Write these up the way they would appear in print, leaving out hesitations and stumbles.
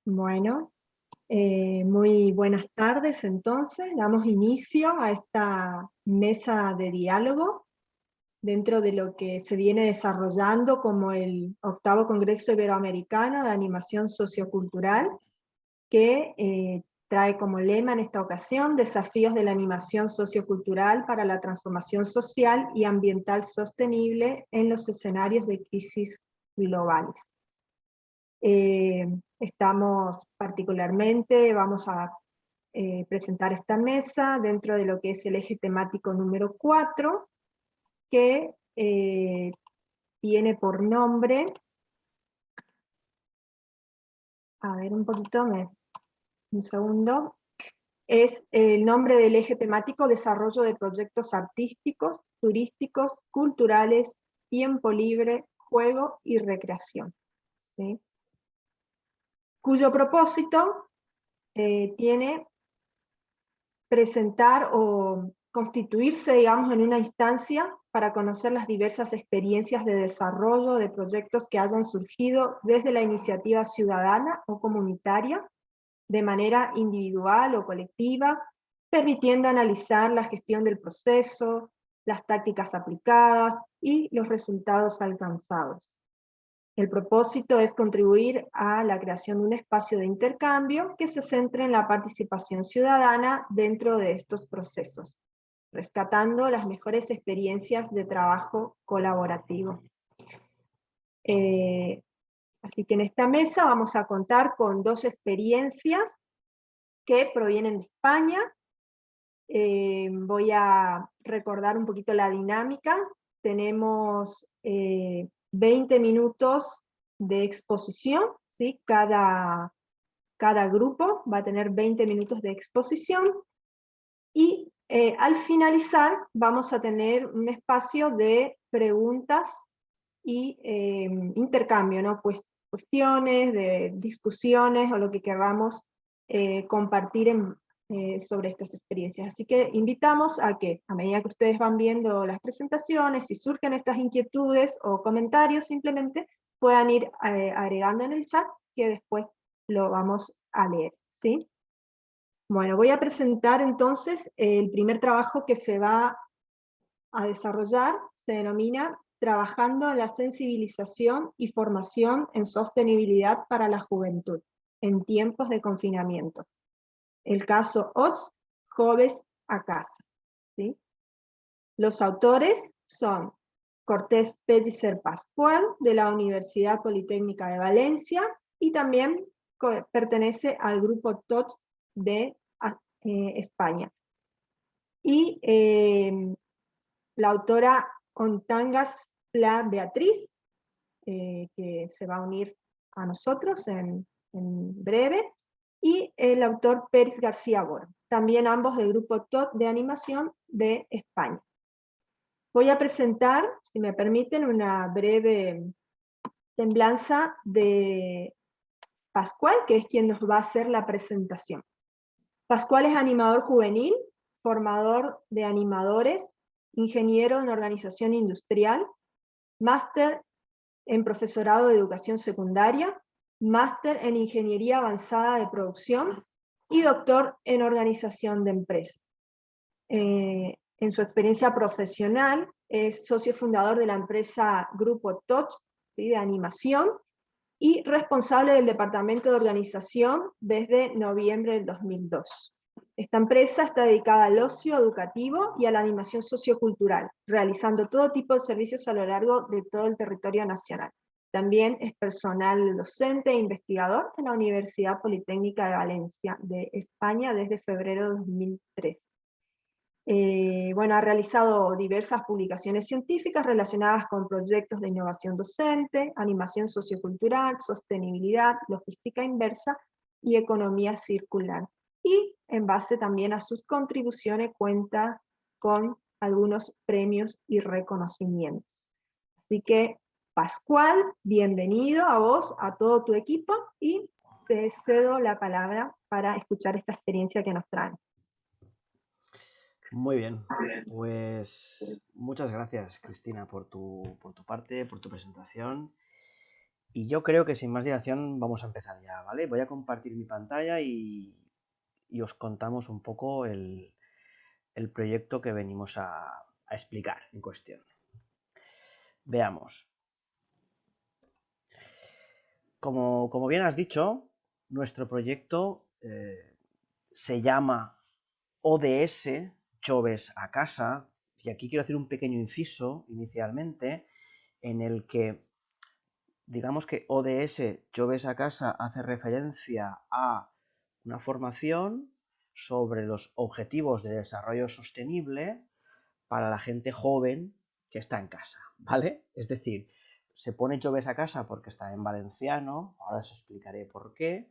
Bueno, muy buenas tardes entonces. Damos inicio a esta mesa de diálogo dentro de lo que se viene desarrollando como el octavo Congreso Iberoamericano de Animación Sociocultural, que trae como lema en esta ocasión Desafíos de la animación sociocultural para la transformación social y ambiental sostenible en los escenarios de crisis globales. Estamos particularmente, vamos a presentar esta mesa dentro de lo que es el eje temático número 4, que tiene por nombre, a ver un poquito, un segundo, es el nombre del eje temático Desarrollo de proyectos artísticos, turísticos, culturales, tiempo libre, juego y recreación, ¿sí? Cuyo propósito tiene presentar o constituirse, digamos, en una instancia para conocer las diversas experiencias de desarrollo de proyectos que hayan surgido desde la iniciativa ciudadana o comunitaria, de manera individual o colectiva, permitiendo analizar la gestión del proceso, las tácticas aplicadas y los resultados alcanzados. El propósito es contribuir a la creación de un espacio de intercambio que se centre en la participación ciudadana dentro de estos procesos, rescatando las mejores experiencias de trabajo colaborativo. Así que en esta mesa vamos a contar con dos experiencias que provienen de España. Voy a recordar un poquito la dinámica. Tenemos 20 minutos de exposición, ¿sí? Cada grupo va a tener 20 minutos de exposición, y al finalizar vamos a tener un espacio de preguntas y intercambio, ¿no? Pues, cuestiones, de discusiones o lo que queramos compartir sobre estas experiencias. Así que invitamos a que, a medida que ustedes van viendo las presentaciones, si surgen estas inquietudes o comentarios, simplemente puedan ir agregando en el chat, que después lo vamos a leer, ¿sí? Bueno, voy a presentar entonces el primer trabajo que se va a desarrollar. Se denomina Trabajando en la sensibilización y formación en sostenibilidad para la juventud en tiempos de confinamiento. El caso OTS, Jóvenes a Casa, ¿sí? Los autores son Cortés Pellicer Pascual, de la Universidad Politécnica de Valencia, y también pertenece al grupo TOTS de España. Y la autora Ontangas Pla Beatriz, que se va a unir a nosotros en breve, y el autor Pérez García Bor, también ambos del grupo TOT de animación de España. Voy a presentar, si me permiten, una breve semblanza de Pascual, que es quien nos va a hacer la presentación. Pascual es animador juvenil, formador de animadores, ingeniero en organización industrial, máster en profesorado de educación secundaria, máster en ingeniería avanzada de producción y doctor en organización de empresas. En su experiencia profesional es socio fundador de la empresa Grupo Touch, ¿sí?, de animación, y responsable del departamento de organización desde noviembre del 2002. Esta empresa está dedicada al ocio educativo y a la animación sociocultural, realizando todo tipo de servicios a lo largo de todo el territorio nacional. También es personal docente e investigador en la Universidad Politécnica de Valencia, de España, desde febrero de 2003. Bueno, ha realizado diversas publicaciones científicas relacionadas con proyectos de innovación docente, animación sociocultural, sostenibilidad, logística inversa y economía circular. Y en base también a sus contribuciones cuenta con algunos premios y reconocimientos. Así que, Pascual, bienvenido a vos, a todo tu equipo, y te cedo la palabra para escuchar esta experiencia que nos traen. Muy bien, pues muchas gracias, Cristina, por tu parte, por tu presentación. Y yo creo que sin más dilación vamos a empezar ya, ¿vale? Voy a compartir mi pantalla y os contamos un poco el proyecto que venimos a explicar en cuestión. Veamos. Como bien has dicho, nuestro proyecto se llama ODS, Choves a Casa, y aquí quiero hacer un pequeño inciso inicialmente en el que digamos que ODS, Choves a Casa, hace referencia a una formación sobre los objetivos de desarrollo sostenible para la gente joven que está en casa, ¿vale? Es decir, se pone Choves a Casa porque está en valenciano, ahora os explicaré por qué,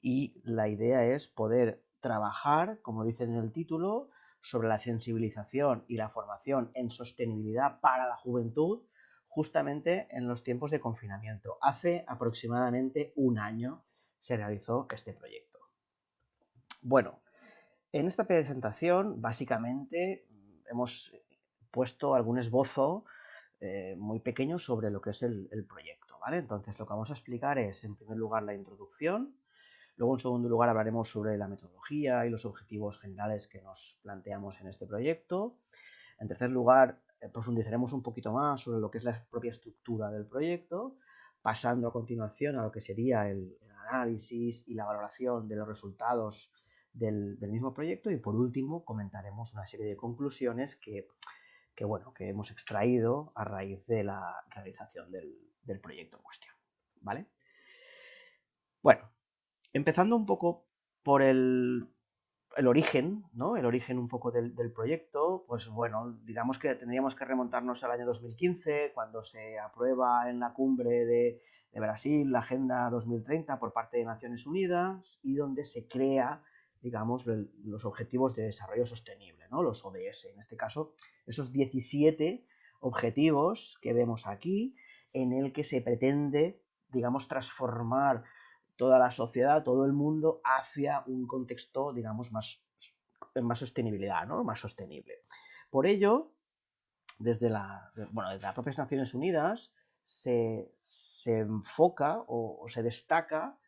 y la idea es poder trabajar, como dice en el título, sobre la sensibilización y la formación en sostenibilidad para la juventud, justamente en los tiempos de confinamiento. Hace aproximadamente un año se realizó este proyecto. Bueno, en esta presentación básicamente hemos puesto algún esbozo muy pequeño sobre lo que es el proyecto, ¿vale? Entonces lo que vamos a explicar es, en primer lugar, la introducción. Luego, en segundo lugar, hablaremos sobre la metodología y los objetivos generales que nos planteamos en este proyecto. En tercer lugar, profundizaremos un poquito más sobre lo que es la propia estructura del proyecto, pasando a continuación a lo que sería el análisis y la valoración de los resultados del mismo proyecto. Y por último, comentaremos una serie de conclusiones bueno, que hemos extraído a raíz de la realización del proyecto en cuestión. ¿Vale? Bueno, empezando un poco por el origen, ¿no? El origen un poco del proyecto, pues bueno, digamos que tendríamos que remontarnos al año 2015, cuando se aprueba en la cumbre de Brasil la Agenda 2030 por parte de Naciones Unidas y donde se crea, digamos, los Objetivos de Desarrollo Sostenible, ¿no? Los ODS. En este caso, esos 17 objetivos que vemos aquí, en el que se pretende, digamos, transformar toda la sociedad, todo el mundo, hacia un contexto, digamos, más sostenibilidad, ¿no? Más sostenible. Por ello, desde las propias Naciones Unidas se enfoca o se destaca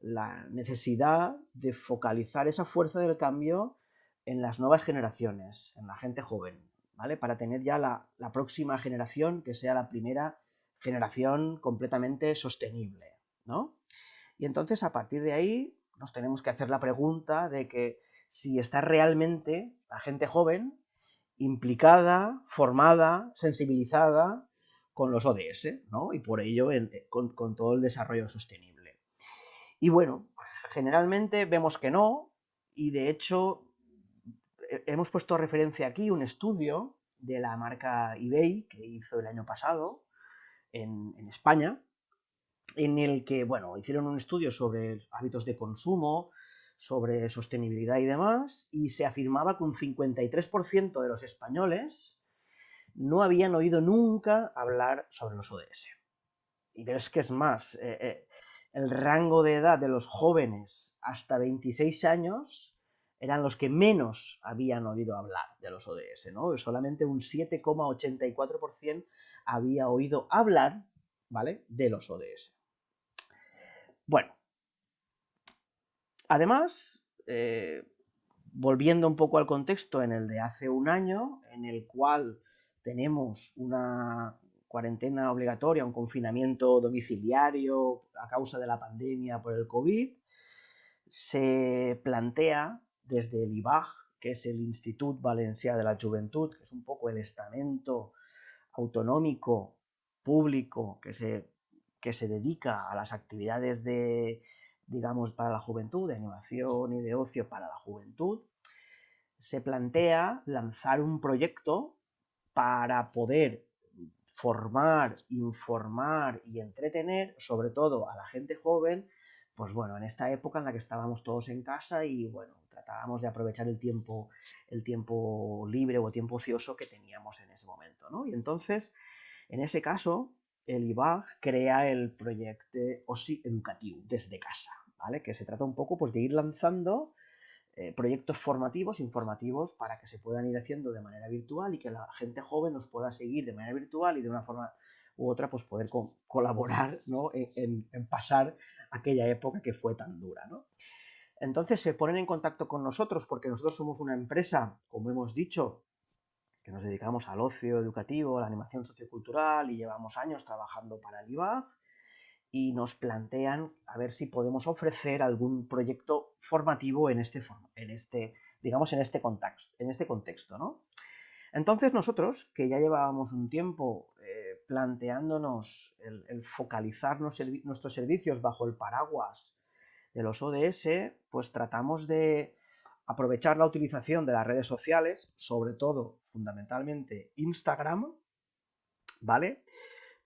la necesidad de focalizar esa fuerza del cambio en las nuevas generaciones, en la gente joven, ¿vale? Para tener ya la próxima generación que sea la primera generación completamente sostenible, ¿no? Y entonces a partir de ahí nos tenemos que hacer la pregunta de que si está realmente la gente joven implicada, formada, sensibilizada con los ODS, ¿no? Y por ello con todo el desarrollo sostenible. Y bueno, generalmente vemos que no, y de hecho hemos puesto referencia aquí un estudio de la marca eBay que hizo el año pasado en España, en el que, bueno, hicieron un estudio sobre hábitos de consumo, sobre sostenibilidad y demás, y se afirmaba que un 53% de los españoles no habían oído nunca hablar sobre los ODS. Y es que es más, el rango de edad de los jóvenes hasta 26 años eran los que menos habían oído hablar de los ODS, ¿no? Solamente un 7,84% había oído hablar, ¿vale?, de los ODS. Bueno, además, volviendo un poco al contexto en el de hace un año, en el cual tenemos una cuarentena obligatoria, un confinamiento domiciliario a causa de la pandemia por el COVID, se plantea desde el IBAG, que es el Institut Valencià de la Juventud, que es un poco el estamento autonómico público que se dedica a las actividades de, digamos, para la juventud, de animación y de ocio para la juventud, se plantea lanzar un proyecto para poder formar, informar y entretener, sobre todo a la gente joven, pues bueno, en esta época en la que estábamos todos en casa y bueno, tratábamos de aprovechar el tiempo libre o tiempo ocioso que teníamos en ese momento, ¿no? Y entonces, en ese caso, el IBAG crea el proyecto OSI Educativo desde casa, ¿vale? Que se trata un poco pues, de ir lanzando proyectos formativos, informativos, para que se puedan ir haciendo de manera virtual y que la gente joven nos pueda seguir de manera virtual y de una forma u otra, pues poder colaborar, ¿no? en pasar aquella época que fue tan dura, ¿no? Entonces se ponen en contacto con nosotros porque nosotros somos una empresa, como hemos dicho, que nos dedicamos al ocio educativo, a la animación sociocultural y llevamos años trabajando para el IVAG y nos plantean a ver si podemos ofrecer algún proyecto formativo digamos, en este contexto, ¿no? Entonces nosotros, que ya llevábamos un tiempo planteándonos el focalizar nuestros servicios bajo el paraguas de los ODS, pues tratamos de aprovechar la utilización de las redes sociales, sobre todo, fundamentalmente, Instagram, ¿vale?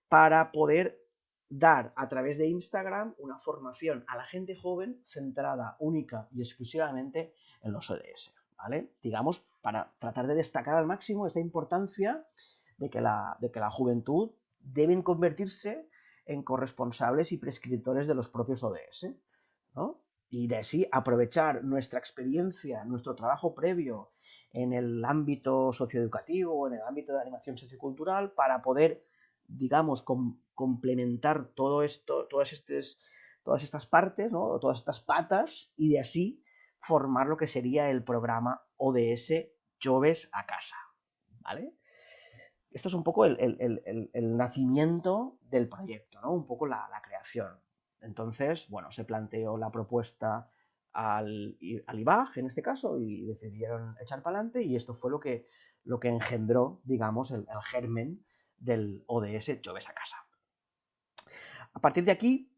Para poder dar a través de Instagram una formación a la gente joven centrada única y exclusivamente en los ODS, ¿vale? Digamos, para tratar de destacar al máximo esta importancia de que la juventud deben convertirse en corresponsables y prescriptores de los propios ODS, ¿no? Y de así aprovechar nuestra experiencia, nuestro trabajo previo en el ámbito socioeducativo, en el ámbito de la animación sociocultural, para poder, digamos, complementar todo esto, todas estas partes, ¿no? Todas estas patas, y de así formar lo que sería el programa ODS Joves a Casa, ¿vale? Esto es un poco el nacimiento del proyecto, ¿no? Un poco la creación. Entonces, bueno, se planteó la propuesta al IBAG, en este caso, y decidieron echar para adelante, y esto fue lo que engendró, digamos, el germen del ODS Joves a Casa. A partir de aquí,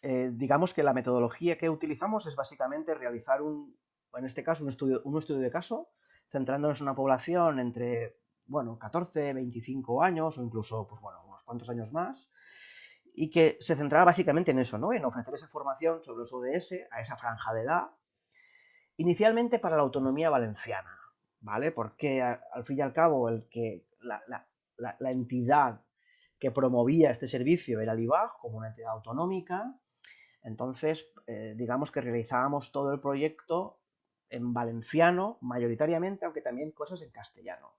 digamos que la metodología que utilizamos es básicamente realizar en este caso, un estudio de caso, centrándonos en una población entre, bueno, 14, 25 años o incluso, pues bueno, unos cuantos años más, y que se centraba básicamente en eso, ¿no? En ofrecer esa formación sobre los ODS a esa franja de edad, inicialmente para la autonomía valenciana, ¿vale? Porque al fin y al cabo la entidad que promovía este servicio era el IBAG como una entidad autonómica. Entonces, digamos que realizábamos todo el proyecto en valenciano, mayoritariamente, aunque también cosas en castellano.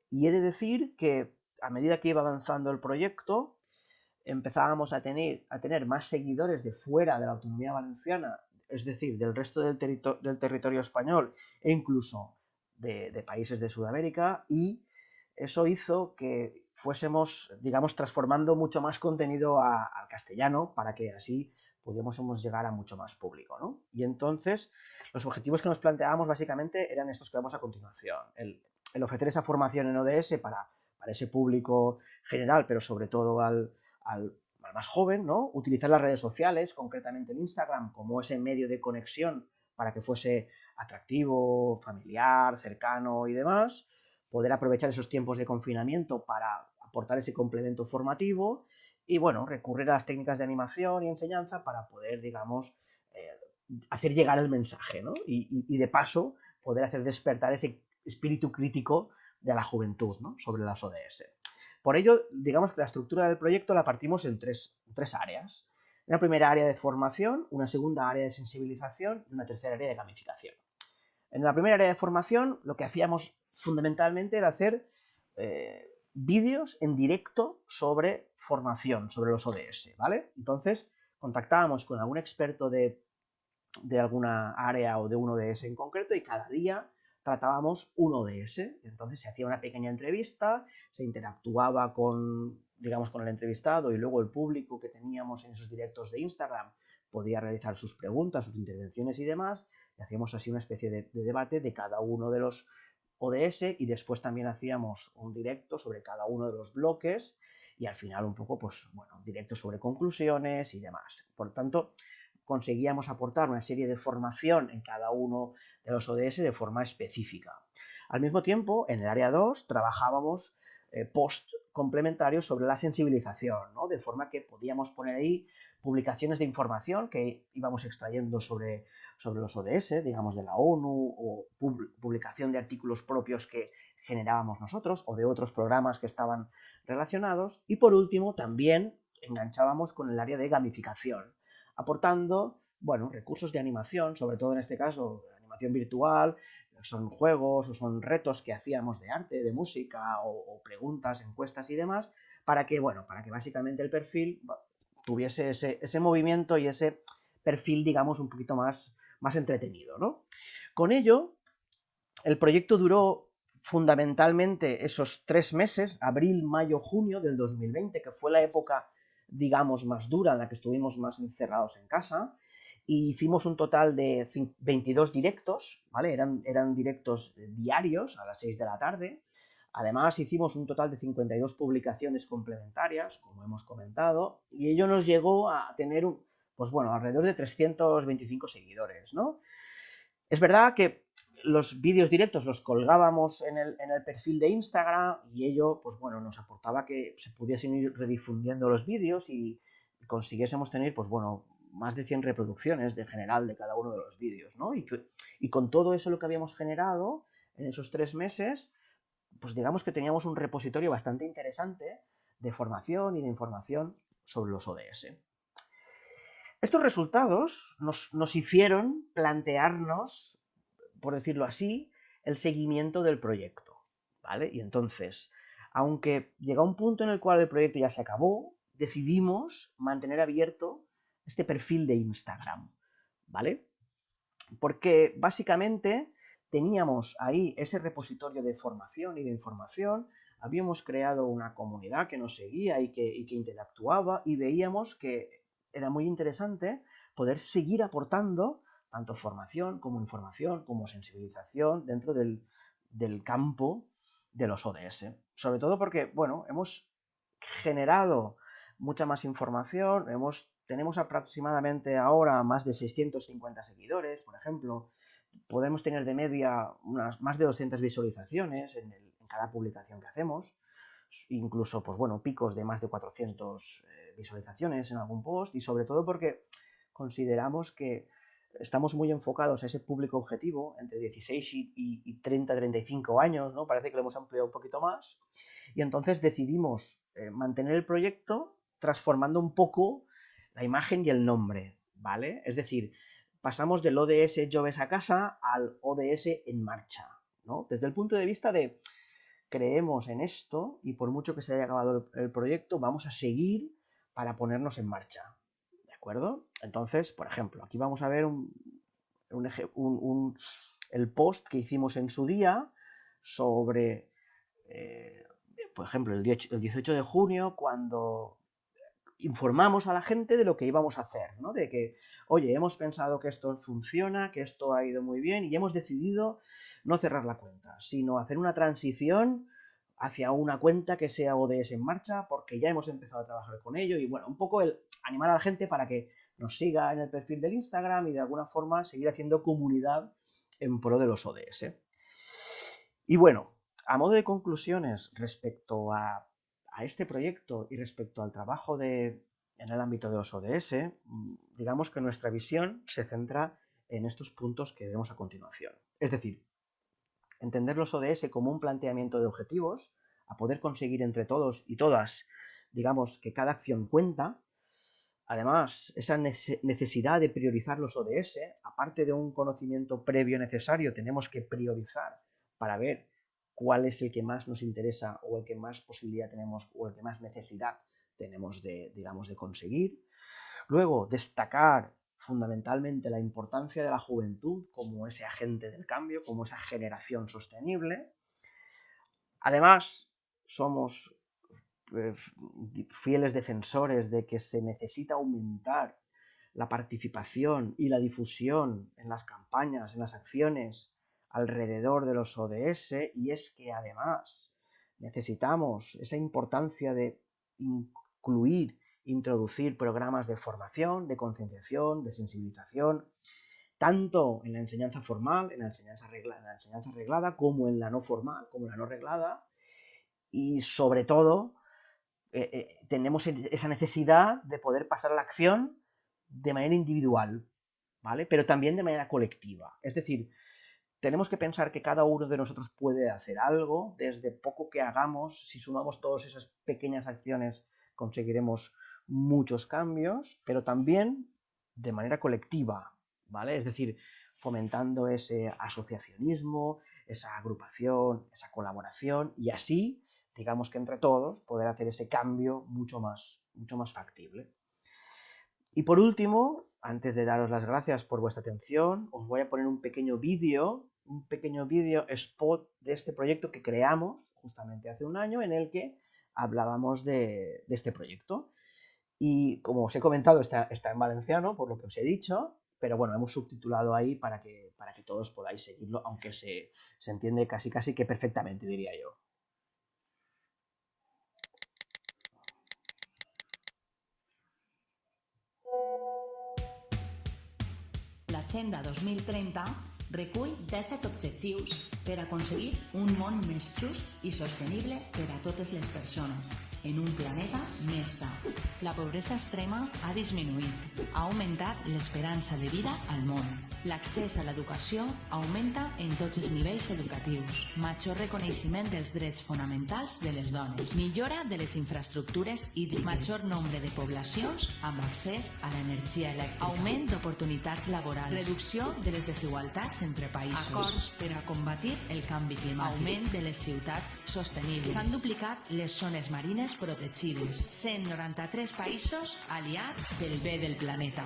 Y he de decir que a medida que iba avanzando el proyecto, empezábamos a tener más seguidores de fuera de la autonomía valenciana, es decir, del resto del territorio español e incluso de países de Sudamérica, y eso hizo que fuésemos, digamos, transformando mucho más contenido al castellano para que así pudiésemos llegar a mucho más público, ¿no? Y entonces, los objetivos que nos planteábamos básicamente eran estos que vemos a continuación. El ofrecer esa formación en ODS para ese público general, pero sobre todo al más joven, ¿no? Utilizar las redes sociales, concretamente el Instagram, como ese medio de conexión para que fuese atractivo, familiar, cercano y demás. Poder aprovechar esos tiempos de confinamiento para aportar ese complemento formativo y, bueno, recurrir a las técnicas de animación y enseñanza para poder, digamos, hacer llegar el mensaje, ¿no? Y de paso poder hacer despertar ese espíritu crítico de la juventud, ¿no? Sobre las ODS. Por ello, digamos que la estructura del proyecto la partimos en tres áreas. Una primera área de formación, una segunda área de sensibilización y una tercera área de gamificación. En la primera área de formación lo que hacíamos fundamentalmente era hacer vídeos en directo sobre formación, sobre los ODS, ¿vale? Entonces contactábamos con algún experto de alguna área o de un ODS en concreto y cada día tratábamos un ODS. Entonces se hacía una pequeña entrevista, se interactuaba digamos, con el entrevistado y luego el público que teníamos en esos directos de Instagram podía realizar sus preguntas, sus intervenciones y demás, y hacíamos así una especie de debate de cada uno de los ODS y después también hacíamos un directo sobre cada uno de los bloques y al final un poco, pues bueno, directo sobre conclusiones y demás. Por tanto, conseguíamos aportar una serie de formación en cada uno de los ODS de forma específica. Al mismo tiempo, en el área 2 trabajábamos post complementarios sobre la sensibilización, ¿no? De forma que podíamos poner ahí publicaciones de información que íbamos extrayendo sobre los ODS, digamos de la ONU, o publicación de artículos propios que generábamos nosotros o de otros programas que estaban relacionados. Y por último, también enganchábamos con el área de gamificación, aportando, bueno, recursos de animación, sobre todo en este caso, animación virtual, son juegos o son retos que hacíamos de arte, de música o preguntas, encuestas y demás, para que, bueno, para que básicamente el perfil tuviese ese movimiento y ese perfil, digamos, un poquito más entretenido, ¿no? Con ello, el proyecto duró fundamentalmente esos 3 meses, abril, mayo, junio del 2020, que fue la época, digamos, más dura en la que estuvimos más encerrados en casa, y hicimos un total de 22 directos, ¿vale? Eran directos diarios a las 6 de la tarde. Además, hicimos un total de 52 publicaciones complementarias, como hemos comentado, y ello nos llegó a tener, pues bueno, alrededor de 325 seguidores, ¿no? Es verdad que los vídeos directos los colgábamos en el perfil de Instagram y ello, pues bueno, nos aportaba que se pudiesen ir redifundiendo los vídeos y consiguiésemos tener, pues bueno, más de 100 reproducciones de general de cada uno de los vídeos, ¿no? Y con todo eso lo que habíamos generado en esos 3 meses, pues digamos que teníamos un repositorio bastante interesante de formación y de información sobre los ODS. Estos resultados nos hicieron plantearnos, por decirlo así, el seguimiento del proyecto, ¿vale? Y entonces, aunque llegó un punto en el cual el proyecto ya se acabó, decidimos mantener abierto este perfil de Instagram, ¿vale? Porque básicamente teníamos ahí ese repositorio de formación y de información, habíamos creado una comunidad que nos seguía y que interactuaba y veíamos que era muy interesante poder seguir aportando tanto formación como información, como sensibilización dentro del campo de los ODS. Sobre todo porque, bueno, hemos generado mucha más información, tenemos aproximadamente ahora más de 650 seguidores, por ejemplo, podemos tener de media más de 200 visualizaciones en cada publicación que hacemos, incluso, pues bueno, picos de más de 400 visualizaciones en algún post, y sobre todo porque consideramos que estamos muy enfocados a ese público objetivo entre 16 y 30, 35 años, ¿no? Parece que lo hemos ampliado un poquito más, y entonces decidimos mantener el proyecto transformando un poco la imagen y el nombre, ¿vale? Es decir, pasamos del ODS Joves a casa al ODS en marcha, ¿no? Desde el punto de vista de creemos en esto y por mucho que se haya acabado el proyecto, vamos a seguir para ponernos en marcha, ¿de acuerdo? Entonces, por ejemplo, aquí vamos a ver el post que hicimos en su día sobre, eh, por ejemplo, el 18 de junio, cuando informamos a la gente de lo que íbamos a hacer, ¿no? De que, oye, hemos pensado que esto funciona, que esto ha ido muy bien y hemos decidido no cerrar la cuenta, sino hacer una transición hacia una cuenta que sea ODS en marcha, porque ya hemos empezado a trabajar con ello y bueno, un poco el animar a la gente para que nos siga en el perfil del Instagram y de alguna forma seguir haciendo comunidad en pro de los ODS. Y bueno, a modo de conclusiones respecto a este proyecto y respecto al trabajo en el ámbito de los ODS, digamos que nuestra visión se centra en estos puntos que vemos a continuación. Es decir, entender los ODS como un planteamiento de objetivos a poder conseguir entre todos y todas, digamos que cada acción cuenta. Además, esa necesidad de priorizar los ODS, aparte de un conocimiento previo necesario, tenemos que priorizar para ver cuál es el que más nos interesa o el que más posibilidad tenemos o el que más necesidad tenemos de, digamos, de conseguir. Luego, destacar fundamentalmente la importancia de la juventud como ese agente del cambio, como esa generación sostenible. Además, somos fieles defensores de que se necesita aumentar la participación y la difusión en las campañas, en las acciones alrededor de los ODS, y es que además necesitamos esa importancia de incluir, introducir programas de formación, de concienciación, de sensibilización, tanto en la enseñanza formal, en la enseñanza reglada, como en la no formal, como en la no reglada, y sobre todo tenemos esa necesidad de poder pasar a la acción de manera individual, ¿vale? Pero también de manera colectiva. Es decir, tenemos que pensar que cada uno de nosotros puede hacer algo, desde poco que hagamos, si sumamos todas esas pequeñas acciones conseguiremos muchos cambios, pero también de manera colectiva, ¿vale? Es decir, fomentando ese asociacionismo, esa agrupación, esa colaboración, y así digamos que entre todos, poder hacer ese cambio mucho más factible. Y por último, antes de daros las gracias por vuestra atención, os voy a poner un pequeño vídeo spot de este proyecto que creamos justamente hace un año, en el que hablábamos de este proyecto. Y como os he comentado, está en valenciano, por lo que os he dicho, pero bueno, hemos subtitulado ahí para que todos podáis seguirlo, aunque se entiende casi que perfectamente, diría yo. L'Agenda 2030 recull 17 objectius per aconseguir un món més just i sostenible per a totes les persones, en un planeta més sa. La pobresa extrema ha disminuït, ha augmentat l'esperança de vida al món. L'accés a l'educació augmenta en tots els nivells educatius. Major reconeixement dels drets fonamentals de les dones. Millora de les infraestructures hídriques. Major nombre de poblacions amb accés a l'energia elèctrica. Augment d'oportunitats laborals. Reducció de les desigualtats entre països. Acords per a combatir el canvi climàtic. Augment de les ciutats sostenibles. S'han duplicat les zones marines protegides. 193 països aliats pel bé del planeta.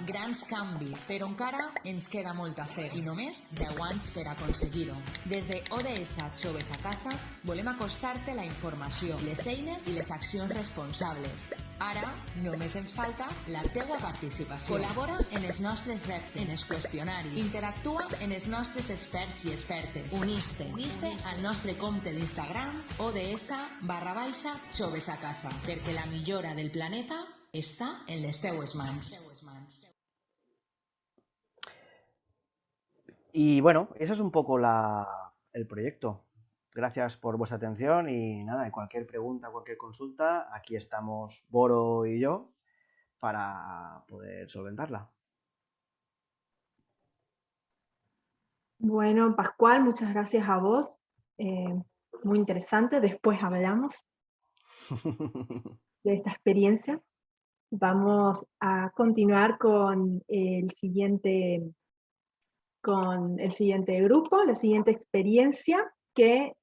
Grans canvis, però encara ens queda molt a fer i només 10 anys per aconseguir-ho. Des de ODS Joves a Casa volem acostar-te la informació, les eines i les accions responsables. Ara només ens falta la teua participació. Col·labora en els nostres reptes, en els qüestionaris. Interactua en els nostres experts i expertes. Uniste al nostre compte d'Instagram ODS_Joves a Casa, perquè la millora del planeta està en les teues mans. Y bueno, ese es un poco el proyecto. Gracias por vuestra atención y nada, cualquier pregunta, cualquier consulta, aquí estamos Boro y yo para poder solventarla. Bueno, Pascual, muchas gracias a vos. Muy interesante. Después hablamos de esta experiencia. Vamos a continuar con el siguiente grupo, la siguiente experiencia, que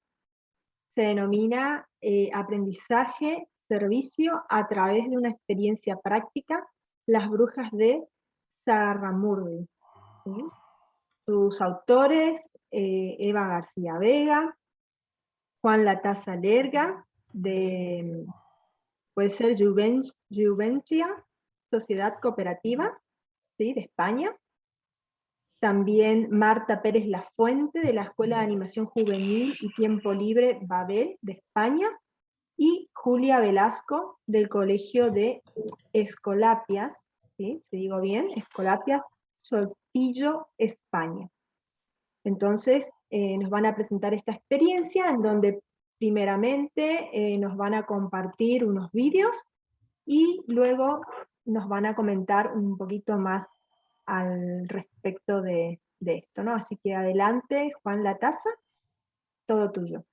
se denomina aprendizaje, servicio a través de una experiencia práctica, las brujas de Zarramurdi. ¿Sí? Sus autores, Eva García Vega, Juan Latasa Lerga, puede ser Juventia, Sociedad Cooperativa, ¿sí? De España. También Marta Pérez Lafuente, de la Escuela de Animación Juvenil y Tiempo Libre Babel, de España. Y Julia Velasco, del Colegio de Escolapias, ¿sí? Si digo bien, Escolapias, Soltillo, España. Entonces, nos van a presentar esta experiencia en donde primeramente nos van a compartir unos vídeos y luego nos van a comentar un poquito más al respecto de esto, ¿no? Así que adelante, Juan Latasa, todo tuyo.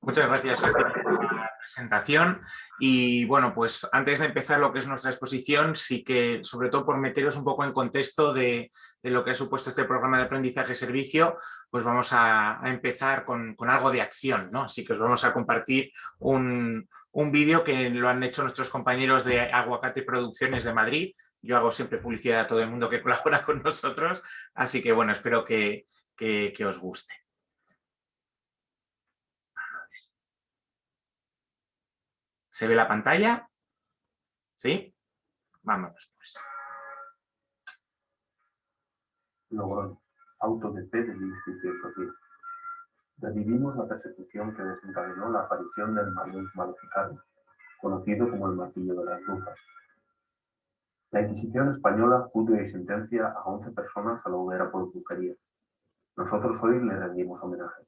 Muchas gracias, Cristina, por la presentación. Y bueno, pues antes de empezar lo que es nuestra exposición, sí que, sobre todo por meteros un poco en contexto de lo que ha supuesto este programa de aprendizaje-servicio, pues vamos a empezar con algo de acción, ¿no? Así que os vamos a compartir un vídeo que lo han hecho nuestros compañeros de Aguacate Producciones de Madrid. Yo hago siempre publicidad a todo el mundo que colabora con nosotros, así que bueno, espero que os guste. ¿Se ve la pantalla? ¿Sí? Vámonos pues. Logroño, auto de fe del 1610. Revivimos la persecución que desencadenó la aparición del Marius Maleficarum, conocido como el martillo de las brujas. La Inquisición española juzga y sentencia a 11 personas a la hoguera por brujería. Nosotros hoy le rendimos homenaje.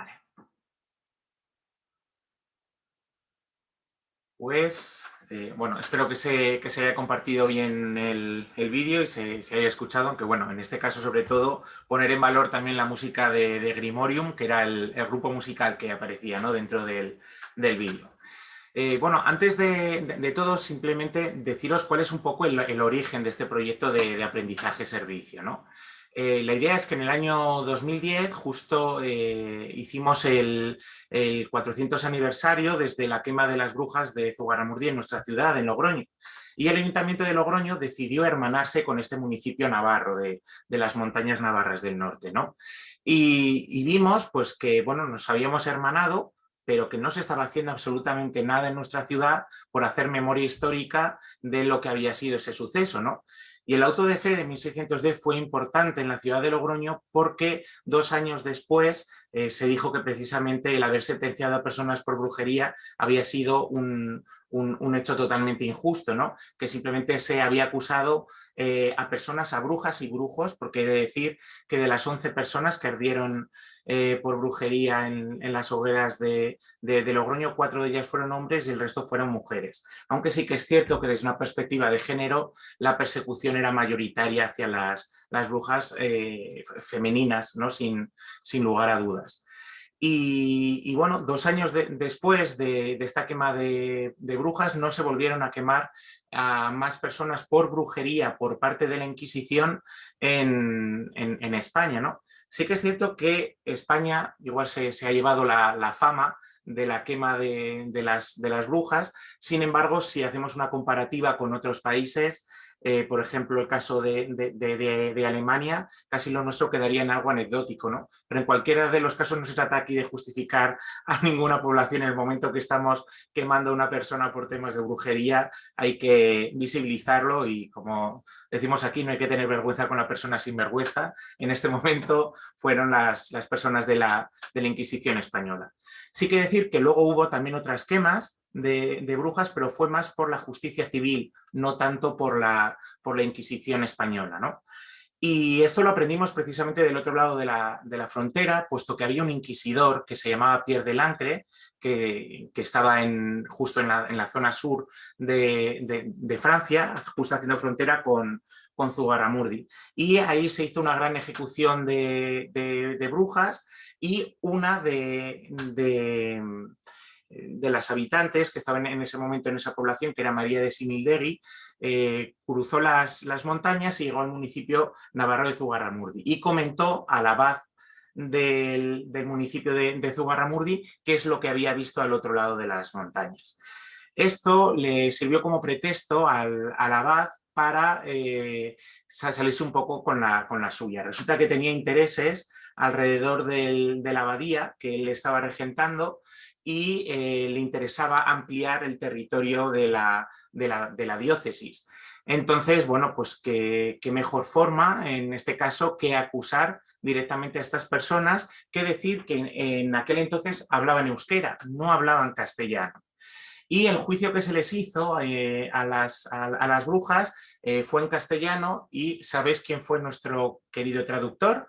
Vale. Pues, bueno, espero que se haya compartido bien el vídeo y se haya escuchado, aunque bueno, en este caso sobre todo poner en valor también la música de Grimorium, que era el grupo musical que aparecía, ¿no?, dentro del vídeo. Bueno, antes de todo, simplemente deciros cuál es un poco el origen de este proyecto de aprendizaje-servicio, ¿no? La idea es que en el año 2010 justo hicimos el 400 aniversario desde la quema de las brujas de Zugarramurdi en nuestra ciudad, en Logroño. Y el Ayuntamiento de Logroño decidió hermanarse con este municipio navarro de las montañas navarras del norte, ¿no? Y vimos pues que, bueno, nos habíamos hermanado, pero que no se estaba haciendo absolutamente nada en nuestra ciudad por hacer memoria histórica de lo que había sido ese suceso, ¿no? Y el auto de fe de 1610 fue importante en la ciudad de Logroño porque 2 años después se dijo que precisamente el haber sentenciado a personas por brujería había sido un hecho totalmente injusto, ¿no? Que simplemente se había acusado a personas, a brujas y brujos, porque he de decir que de las 11 personas que ardieron por brujería en las hogueras de Logroño, 4 de ellas fueron hombres y el resto fueron mujeres. Aunque sí que es cierto que desde una perspectiva de género la persecución era mayoritaria hacia las brujas femeninas, ¿no? Sin lugar a dudas. Y bueno, 2 años después de esta quema de brujas no se volvieron a quemar a más personas por brujería por parte de la Inquisición en España, ¿no? Sí que es cierto que España igual se ha llevado la fama de la quema de las brujas. Sin embargo, si hacemos una comparativa con otros países, por ejemplo el caso de Alemania, casi lo nuestro quedaría en algo anecdótico, ¿no? Pero en cualquiera de los casos no se trata aquí de justificar a ninguna población. En el momento que estamos quemando a una persona por temas de brujería hay que visibilizarlo y, como decimos aquí, no hay que tener vergüenza con la persona sin vergüenza. En este momento fueron las personas de la Inquisición española. Sí que decir que luego hubo también otras quemas de brujas, pero fue más por la justicia civil, no tanto por la Inquisición española, ¿no? Y esto lo aprendimos precisamente del otro lado de la frontera, puesto que había un inquisidor que se llamaba Pierre de Lancre, que estaba justo en la zona sur de Francia, justo haciendo frontera con Zugarramurdi. Y ahí se hizo una gran ejecución de brujas, y una de las habitantes que estaban en ese momento en esa población, que era María de Simildegui, cruzó las montañas y llegó al municipio navarro de Zugarramurdi y comentó al abad del municipio de Zugarramurdi qué es lo que había visto al otro lado de las montañas. Esto le sirvió como pretexto al abad para salirse un poco con la suya. Resulta que tenía intereses alrededor de la abadía que él estaba regentando y le interesaba ampliar el territorio de la diócesis. Entonces, bueno, pues qué mejor forma, en este caso, que acusar directamente a estas personas, que decir que en aquel entonces hablaban euskera, no hablaban castellano. Y el juicio que se les hizo a las brujas fue en castellano. ¿Y sabéis quién fue nuestro querido traductor?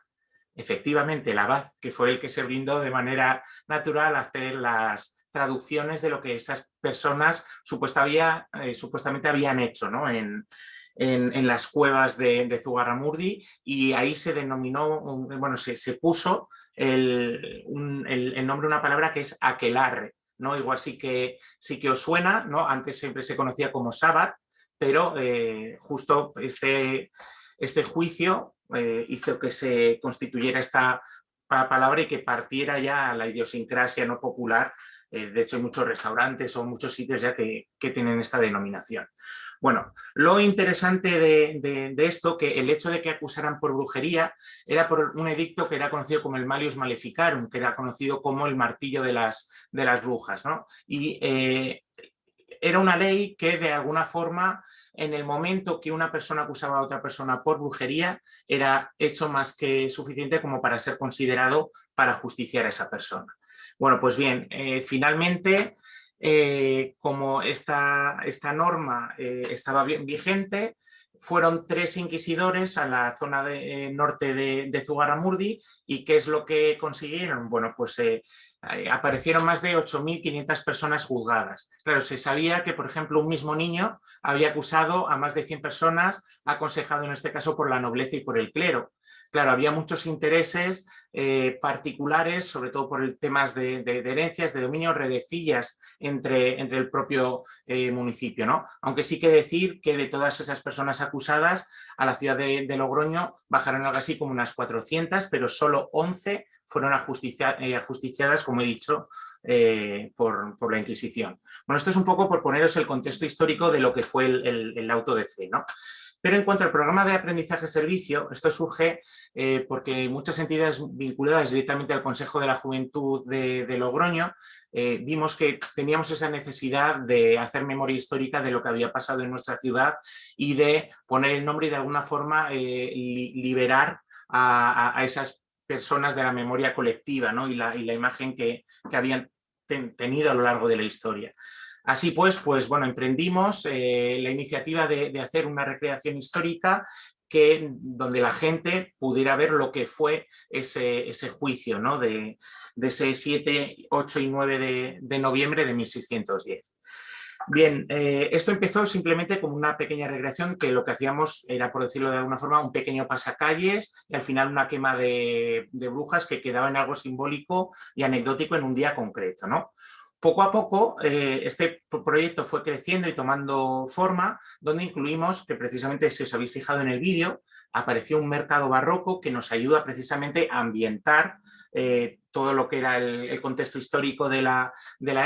Efectivamente, el abad, que fue el que se brindó de manera natural a hacer las traducciones de lo que esas personas supuestamente habían hecho, ¿no? en las cuevas de Zugarramurdi, y ahí se denominó, bueno, se puso el nombre de una palabra que es aquelarre, ¿no? Igual sí que os suena, ¿no? Antes siempre se conocía como sábat, pero justo este juicio hizo que se constituyera esta palabra y que partiera ya a la idiosincrasia no popular. De hecho, hay muchos restaurantes o muchos sitios ya que tienen esta denominación. Bueno, lo interesante de esto, que el hecho de que acusaran por brujería era por un edicto que era conocido como el Malleus Maleficarum, que era conocido como el martillo de las brujas, ¿no? Y era una ley que de alguna forma, en el momento que una persona acusaba a otra persona por brujería, era hecho más que suficiente como para ser considerado para justiciar a esa persona. Bueno, pues bien, finalmente, como esta norma estaba vigente, fueron 3 inquisidores a la zona norte de Zugarramurdi. ¿Y qué es lo que consiguieron? Bueno, pues aparecieron más de 8.500 personas juzgadas. Claro, se sabía que, por ejemplo, un mismo niño había acusado a más de 100 personas, aconsejado en este caso por la nobleza y por el clero. Claro, había muchos intereses particulares, sobre todo por temas de herencias, de dominio, redencillas entre el propio municipio, ¿no? Aunque sí que decir que de todas esas personas acusadas, a la ciudad de Logroño bajaron algo así como unas 400, pero solo 11 fueron ajusticiadas, como he dicho, por la Inquisición. Bueno, esto es un poco por poneros el contexto histórico de lo que fue el auto de fe, ¿no? Pero en cuanto al programa de aprendizaje-servicio, esto surge porque muchas entidades vinculadas directamente al Consejo de la Juventud de Logroño vimos que teníamos esa necesidad de hacer memoria histórica de lo que había pasado en nuestra ciudad y de poner el nombre y de alguna forma liberar a esas personas de la memoria colectiva, ¿no? y la imagen que habían tenido a lo largo de la historia. Así pues, bueno, emprendimos la iniciativa de hacer una recreación histórica donde la gente pudiera ver lo que fue ese juicio, ¿no? de ese 7, 8 y 9 de noviembre de 1610. Bien, esto empezó simplemente como una pequeña recreación que lo que hacíamos era, por decirlo de alguna forma, un pequeño pasacalles y al final una quema de brujas que quedaba en algo simbólico y anecdótico en un día concreto, ¿no? Poco a poco este proyecto fue creciendo y tomando forma, donde incluimos, que precisamente si os habéis fijado en el vídeo, apareció un mercado barroco que nos ayuda precisamente a ambientar todo lo que era el contexto histórico de la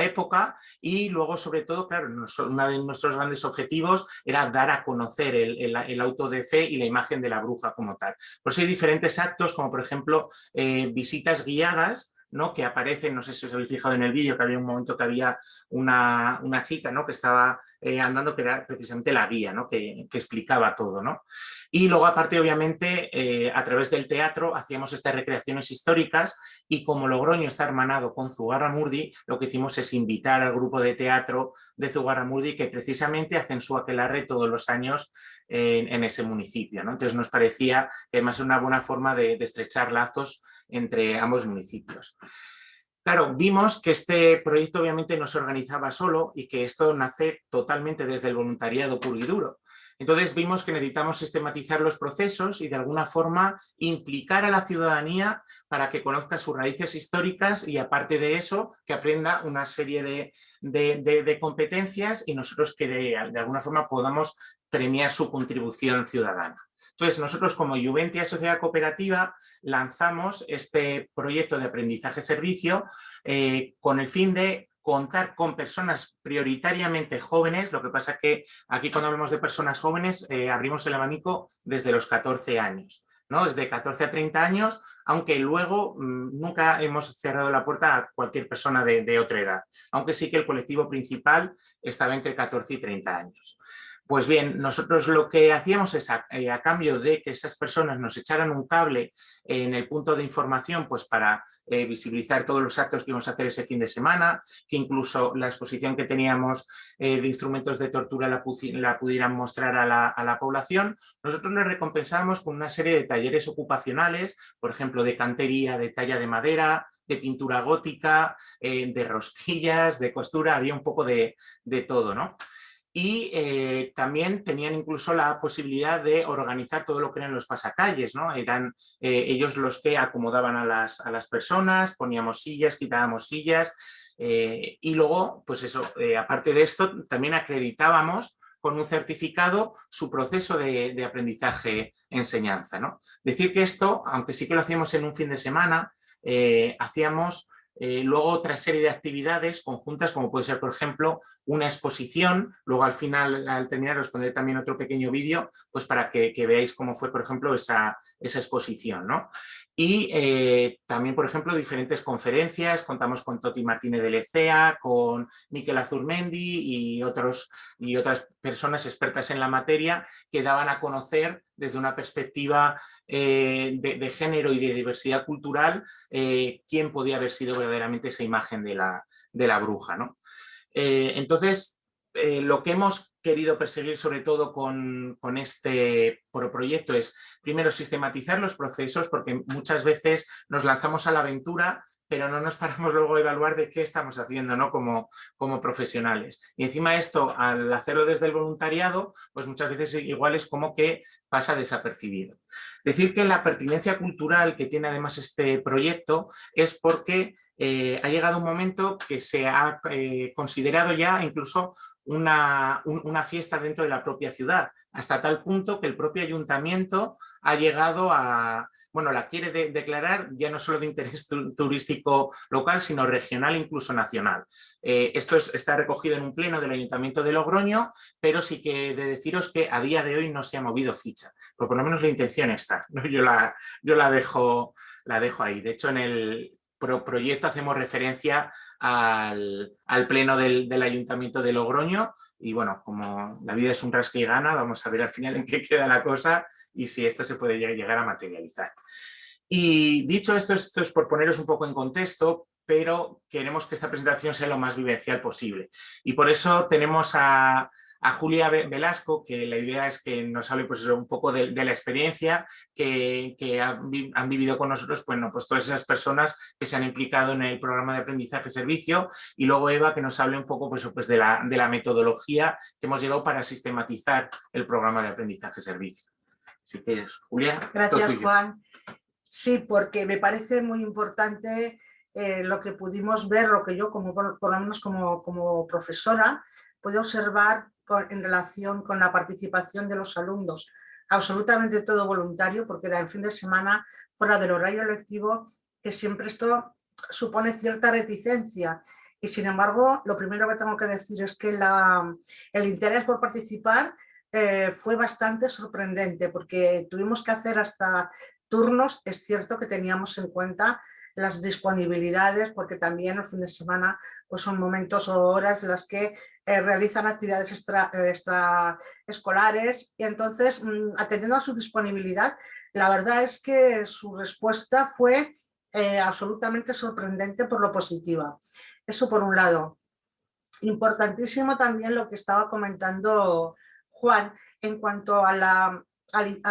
época y luego sobre todo, claro, uno de nuestros grandes objetivos era dar a conocer el auto de fe y la imagen de la bruja como tal. Por eso hay diferentes actos como por ejemplo visitas guiadas, ¿no? Que aparecen, no sé si os habéis fijado en el vídeo, que había un momento que había una chica, ¿no? Que estaba andando, que era precisamente la guía, ¿no? que explicaba todo, ¿no? Y luego aparte obviamente a través del teatro hacíamos estas recreaciones históricas y como Logroño está hermanado con Zugarramurdi, lo que hicimos es invitar al grupo de teatro de Zugarramurdi que precisamente hacen su aquelarre todos los años en ese municipio, ¿no? Entonces nos parecía que además era una buena forma de estrechar lazos entre ambos municipios. Claro, vimos que este proyecto obviamente no se organizaba solo y que esto nace totalmente desde el voluntariado puro y duro. Entonces vimos que necesitamos sistematizar los procesos y de alguna forma implicar a la ciudadanía para que conozca sus raíces históricas y aparte de eso que aprenda una serie de competencias y nosotros que de alguna forma podamos premiar su contribución ciudadana. Entonces nosotros como Juventia Sociedad Cooperativa lanzamos este proyecto de aprendizaje-servicio con el fin de contar con personas prioritariamente jóvenes, lo que pasa que aquí cuando hablamos de personas jóvenes abrimos el abanico desde los 14 años, ¿no? Desde 14 a 30 años, aunque luego nunca hemos cerrado la puerta a cualquier persona de otra edad, aunque sí que el colectivo principal estaba entre 14 y 30 años. Pues bien, nosotros lo que hacíamos es a cambio de que esas personas nos echaran un cable en el punto de información pues para visibilizar todos los actos que íbamos a hacer ese fin de semana, que incluso la exposición que teníamos de instrumentos de tortura la pudieran mostrar a la población, nosotros les recompensamos con una serie de talleres ocupacionales, por ejemplo de cantería, de talla de madera, de pintura gótica, de rosquillas, de costura, había un poco de todo, ¿no? Y también tenían incluso la posibilidad de organizar todo lo que eran los pasacalles, ¿no? Eran ellos los que acomodaban a las personas, poníamos sillas, quitábamos sillas y luego, pues eso, aparte de esto, también acreditábamos con un certificado su proceso de aprendizaje-enseñanza, ¿no? Decir que esto, aunque sí que lo hacíamos en un fin de semana, hacíamos luego otra serie de actividades conjuntas, como puede ser, por ejemplo, una exposición. Luego al final, al terminar, os pondré también otro pequeño vídeo pues para que veáis cómo fue, por ejemplo, esa exposición, ¿no? Y también, por ejemplo, diferentes conferencias. Contamos con Toti Martínez de Lecea, con Miquel Azurmendi y otras personas expertas en la materia que daban a conocer desde una perspectiva de género y de diversidad cultural quién podía haber sido verdaderamente esa imagen de la bruja, ¿no? Entonces, lo que hemos querido perseguir sobre todo con este proyecto es, primero, sistematizar los procesos, porque muchas veces nos lanzamos a la aventura, pero no nos paramos luego a evaluar de qué estamos haciendo, ¿no? como profesionales. Y encima esto, al hacerlo desde el voluntariado, pues muchas veces igual es como que pasa desapercibido. Decir que la pertinencia cultural que tiene además este proyecto es porque ha llegado un momento que se ha considerado ya incluso una fiesta dentro de la propia ciudad, hasta tal punto que el propio ayuntamiento ha llegado a, bueno, la quiere declarar ya no solo de interés turístico local, sino regional, incluso nacional. Esto está recogido en un pleno del Ayuntamiento de Logroño, pero sí que he de deciros que a día de hoy no se ha movido ficha, pero por lo menos la intención está, ¿no? Yo la dejo ahí. De hecho, en el proyecto hacemos referencia al pleno del Ayuntamiento de Logroño y bueno, como la vida es un rasca y gana, vamos a ver al final en qué queda la cosa y si esto se puede llegar a materializar. Y dicho esto es por poneros un poco en contexto, pero queremos que esta presentación sea lo más vivencial posible. Y por eso tenemos a Julia Velasco, que la idea es que nos hable pues, un poco de la experiencia que han vivido con nosotros, bueno, pues todas esas personas que se han implicado en el programa de aprendizaje-servicio, y luego Eva, que nos hable un poco pues de la metodología que hemos llevado para sistematizar el programa de aprendizaje-servicio. Así que, Julia. Gracias, Juan. Sí, porque me parece muy importante lo que pudimos ver, lo que yo, por lo menos como profesora, pude observar en relación con la participación de los alumnos. Absolutamente todo voluntario, porque era el fin de semana, fuera del horario lectivo, que siempre esto supone cierta reticencia. Y sin embargo, lo primero que tengo que decir es que el interés por participar fue bastante sorprendente, porque tuvimos que hacer hasta turnos. Es cierto que teníamos en cuenta las disponibilidades, porque también el fin de semana pues son momentos o horas en las que realizan actividades extraescolares, y entonces, atendiendo a su disponibilidad, la verdad es que su respuesta fue absolutamente sorprendente por lo positiva. Eso por un lado. Importantísimo también lo que estaba comentando Juan en cuanto a al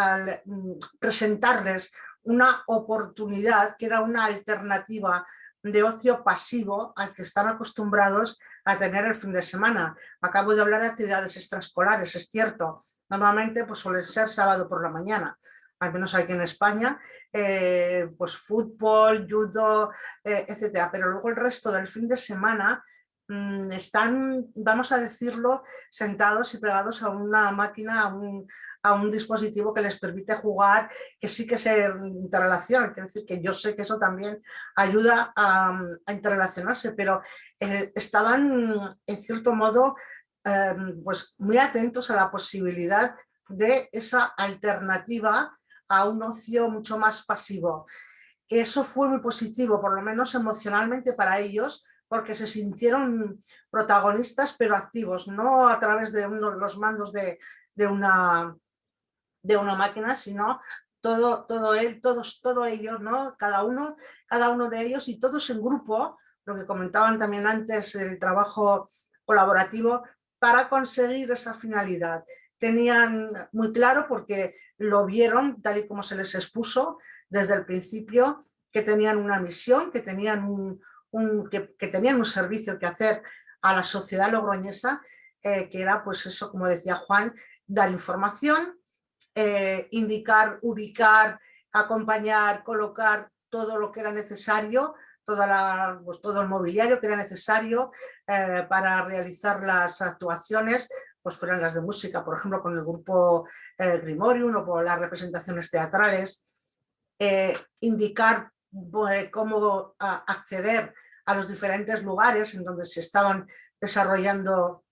presentarles una oportunidad que era una alternativa de ocio pasivo al que están acostumbrados a tener el fin de semana. Acabo de hablar de actividades extraescolares, es cierto, normalmente pues suele ser sábado por la mañana, al menos aquí en España, pues fútbol, judo, etcétera, pero luego el resto del fin de semana están, vamos a decirlo, sentados y pegados a una máquina, a un dispositivo que les permite jugar, que sí que se interrelaciona. Quiero decir que yo sé que eso también ayuda a interrelacionarse, pero estaban en cierto modo pues muy atentos a la posibilidad de esa alternativa a un ocio mucho más pasivo. Eso fue muy positivo, por lo menos emocionalmente para ellos, porque se sintieron protagonistas pero activos, no a través de los mandos de una máquina, sino todos ellos, ¿no? Cada uno de ellos, y todos en grupo, lo que comentaban también antes, el trabajo colaborativo para conseguir esa finalidad. Tenían muy claro, porque lo vieron tal y como se les expuso desde el principio, que tenían una misión, que tenían que tenían un servicio que hacer a la sociedad logroñesa, que era, pues eso, como decía Juan, dar información, indicar, ubicar, acompañar, colocar todo lo que era necesario, pues todo el mobiliario que era necesario para realizar las actuaciones, pues fueran las de música, por ejemplo, con el grupo Grimorium, o por las representaciones teatrales, indicar cómo acceder a los diferentes lugares en donde se estaban desarrollando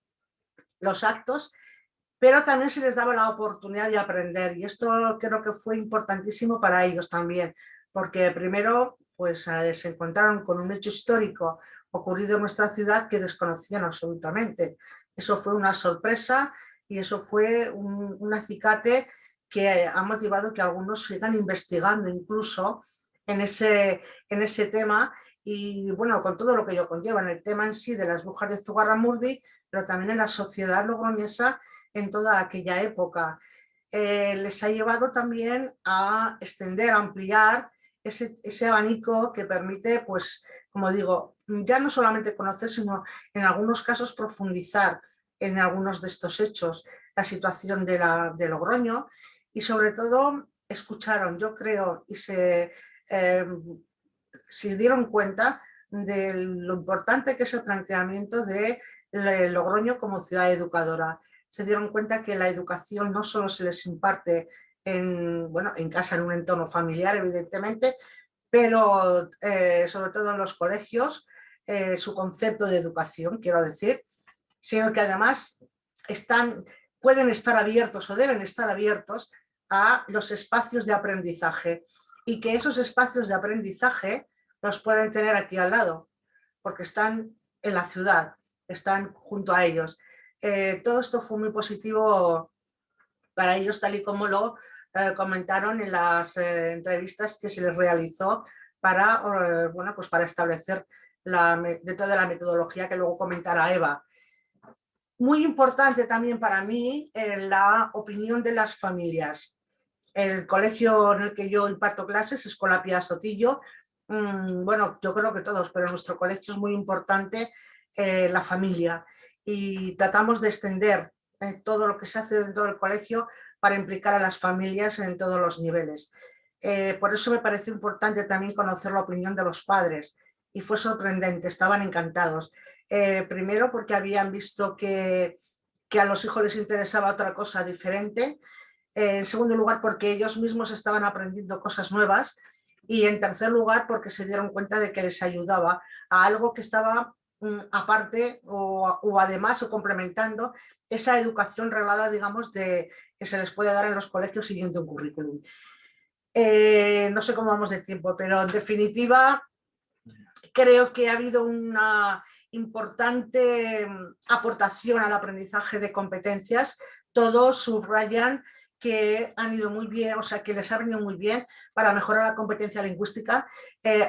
los actos, pero también se les daba la oportunidad de aprender, y esto creo que fue importantísimo para ellos también, porque primero pues, se encontraron con un hecho histórico ocurrido en nuestra ciudad que desconocían absolutamente. Eso fue una sorpresa, y eso fue un acicate que ha motivado que algunos sigan investigando incluso en ese tema, y bueno, con todo lo que ello conlleva en el tema en sí de las brujas de Zugarramurdi, pero también en la sociedad logroñesa en toda aquella época. Les ha llevado también a extender, a ampliar ese abanico que permite, pues, como digo, ya no solamente conocer, sino en algunos casos profundizar en algunos de estos hechos, la situación de Logroño, y sobre todo escucharon, yo creo, y se dieron cuenta de lo importante que es el planteamiento de Logroño como ciudad educadora. Se dieron cuenta que la educación no solo se les imparte en casa, en un entorno familiar, evidentemente, pero sobre todo en los colegios, su concepto de educación, quiero decir, sino que además pueden estar abiertos o deben estar abiertos a los espacios de aprendizaje, y que esos espacios de aprendizaje los pueden tener aquí al lado, porque están en la ciudad, están junto a ellos. Todo esto fue muy positivo para ellos, tal y como lo comentaron en las entrevistas que se les realizó para, pues para establecer dentro de la metodología que luego comentará Eva. Muy importante también para mí la opinión de las familias. El colegio en el que yo imparto clases, Escola Pia Sotillo, bueno, yo creo que todos, pero en nuestro colegio es muy importante la familia, y tratamos de extender todo lo que se hace dentro del colegio para implicar a las familias en todos los niveles. Por eso me pareció importante también conocer la opinión de los padres, y fue sorprendente, estaban encantados. Primero porque habían visto que a los hijos les interesaba otra cosa diferente. En segundo lugar, porque ellos mismos estaban aprendiendo cosas nuevas. Y en tercer lugar, porque se dieron cuenta de que les ayudaba a algo que estaba aparte o además o complementando esa educación reglada, digamos, que se les puede dar en los colegios siguiendo un currículum. No sé cómo vamos de tiempo, pero en definitiva creo que ha habido una importante aportación al aprendizaje de competencias. Todos subrayan que han ido muy bien, o sea, que les ha venido muy bien para mejorar la competencia lingüística,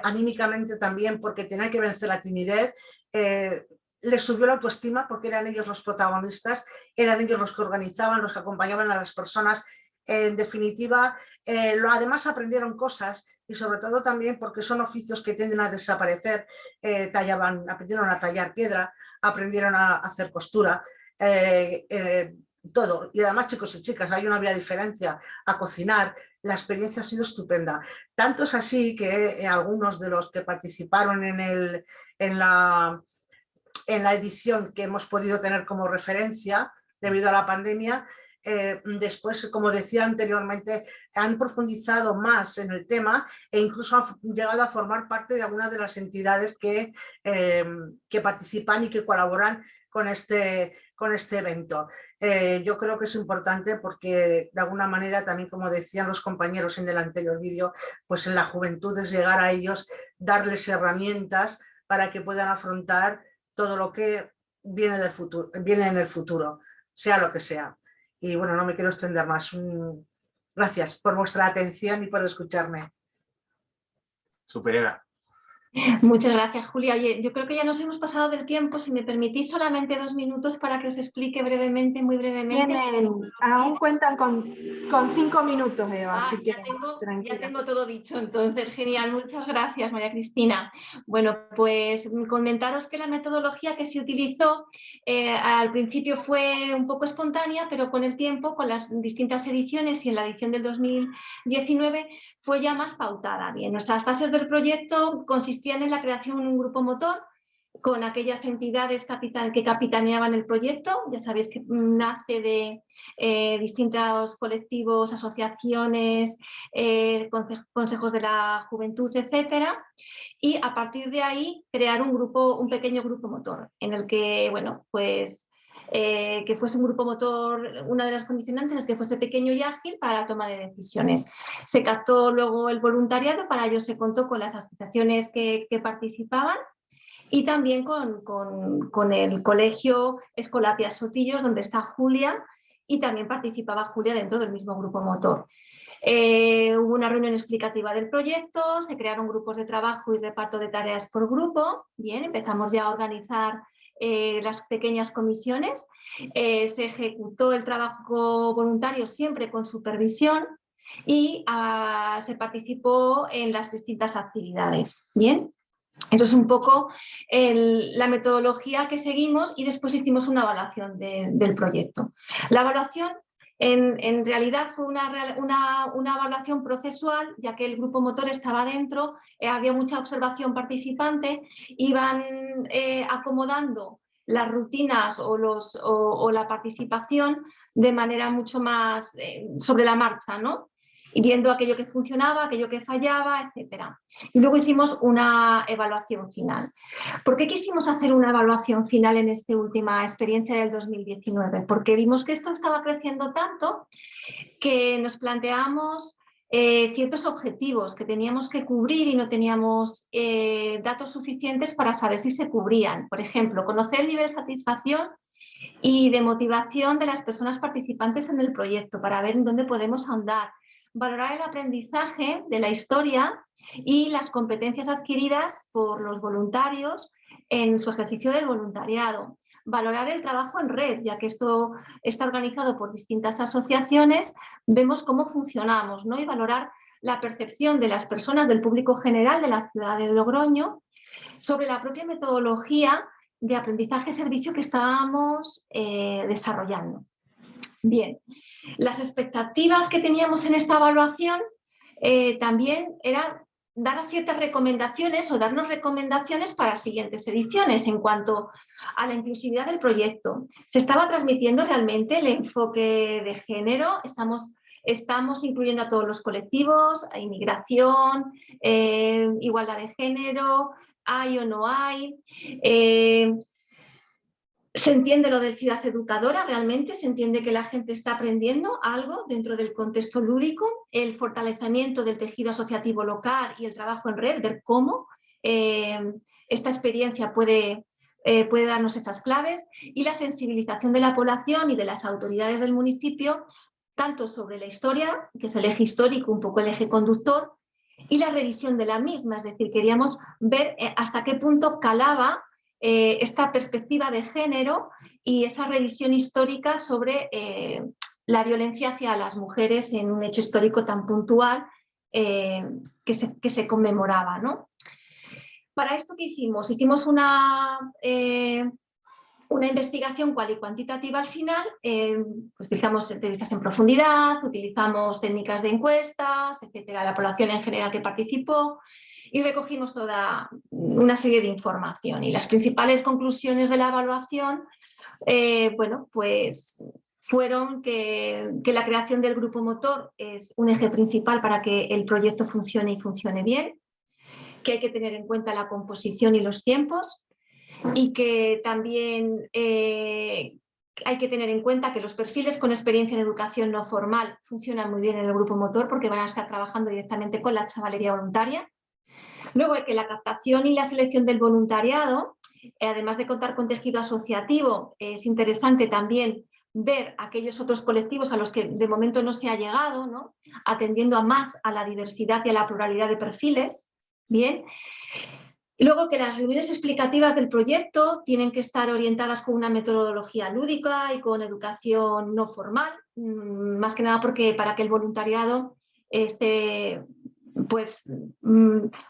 anímicamente también, porque tenían que vencer la timidez, les subió la autoestima porque eran ellos los protagonistas, eran ellos los que organizaban, los que acompañaban a las personas. En definitiva, además aprendieron cosas, y sobre todo también porque son oficios que tienden a desaparecer. Aprendieron a tallar piedra, aprendieron a hacer costura, todo. Y además, chicos y chicas, ahí no había diferencia, a cocinar. La experiencia ha sido estupenda. Tanto es así que algunos de los que participaron en la edición que hemos podido tener como referencia debido a la pandemia, después, como decía anteriormente, han profundizado más en el tema e incluso han llegado a formar parte de algunas de las entidades que participan y que colaboran con este evento. Yo creo que es importante porque de alguna manera también, como decían los compañeros en el anterior vídeo, pues en la juventud es llegar a ellos, darles herramientas para que puedan afrontar todo lo que viene en el futuro, sea lo que sea. Y bueno, no me quiero extender más. Gracias por vuestra atención y por escucharme. Super, Eva. Muchas gracias, Julia. Oye, yo creo que ya nos hemos pasado del tiempo. Si me permitís solamente 2 minutos para que os explique brevemente, muy brevemente. Aún cuentan con 5 minutos, Eva. Así que ya tengo todo dicho, entonces genial. Muchas gracias, María Cristina. Bueno, pues comentaros que la metodología que se utilizó al principio fue un poco espontánea, pero con el tiempo, con las distintas ediciones y en la edición del 2019, fue ya más pautada. Bien, nuestras fases del proyecto consistían en la creación de un grupo motor con aquellas entidades que capitaneaban el proyecto. Ya sabéis que nace de distintos colectivos, asociaciones, consejos de la juventud, etcétera, y a partir de ahí crear un pequeño grupo motor en el que, bueno, pues que fuese un grupo motor, una de las condicionantes es que fuese pequeño y ágil para la toma de decisiones. Se captó luego el voluntariado, para ello se contó con las asociaciones que participaban y también con el colegio Escola Pia Sotillos, donde está Julia, y también participaba Julia dentro del mismo grupo motor. Hubo una reunión explicativa del proyecto, se crearon grupos de trabajo y reparto de tareas por grupo. Bien, empezamos ya a organizar las pequeñas comisiones. Se ejecutó el trabajo voluntario siempre con supervisión y se participó en las distintas actividades. Bien. Eso es un poco la metodología que seguimos y después hicimos una evaluación del proyecto. La evaluación en realidad fue una evaluación procesual, ya que el grupo motor estaba dentro, había mucha observación participante, iban acomodando las rutinas o la participación de manera mucho más sobre la marcha, ¿no? Y viendo aquello que funcionaba, aquello que fallaba, etc. Y luego hicimos una evaluación final. ¿Por qué quisimos hacer una evaluación final en esta última experiencia del 2019? Porque vimos que esto estaba creciendo tanto que nos planteamos ciertos objetivos que teníamos que cubrir y no teníamos datos suficientes para saber si se cubrían. Por ejemplo, conocer el nivel de satisfacción y de motivación de las personas participantes en el proyecto para ver en dónde podemos ahondar. Valorar el aprendizaje de la historia y las competencias adquiridas por los voluntarios en su ejercicio del voluntariado. Valorar el trabajo en red, ya que esto está organizado por distintas asociaciones, vemos cómo funcionamos, ¿no? Y valorar la percepción de las personas, del público general de la ciudad de Logroño, sobre la propia metodología de aprendizaje-servicio que estábamos desarrollando. Bien, las expectativas que teníamos en esta evaluación también era dar ciertas recomendaciones o darnos recomendaciones para siguientes ediciones en cuanto a la inclusividad del proyecto. ¿Se estaba transmitiendo realmente el enfoque de género? Estamos incluyendo a todos los colectivos, a inmigración, igualdad de género, hay o no hay. ¿Se entiende lo de ciudad educadora realmente? ¿Se entiende que la gente está aprendiendo algo dentro del contexto lúdico? El fortalecimiento del tejido asociativo local y el trabajo en red, ver cómo esta experiencia puede darnos esas claves, y la sensibilización de la población y de las autoridades del municipio, tanto sobre la historia, que es el eje histórico, un poco el eje conductor, y la revisión de la misma, es decir, queríamos ver hasta qué punto calaba esta perspectiva de género y esa revisión histórica sobre la violencia hacia las mujeres en un hecho histórico tan puntual que se conmemoraba, ¿no? Para esto, ¿qué hicimos? Hicimos una investigación cual y cuantitativa al final, pues utilizamos entrevistas en profundidad, utilizamos técnicas de encuestas, etcétera, la población en general que participó, y recogimos toda una serie de información. Y las principales conclusiones de la evaluación, bueno, pues fueron que la creación del grupo motor es un eje principal para que el proyecto funcione y funcione bien, que hay que tener en cuenta la composición y los tiempos, y que también hay que tener en cuenta que los perfiles con experiencia en educación no formal funcionan muy bien en el grupo motor porque van a estar trabajando directamente con la chavalería voluntaria. Luego, que la captación y la selección del voluntariado, además de contar con tejido asociativo, es interesante también ver aquellos otros colectivos a los que de momento no se ha llegado, ¿no? Atendiendo más a la diversidad y a la pluralidad de perfiles. Bien. Y luego, que las reuniones explicativas del proyecto tienen que estar orientadas con una metodología lúdica y con educación no formal, más que nada porque para que el voluntariado esté pues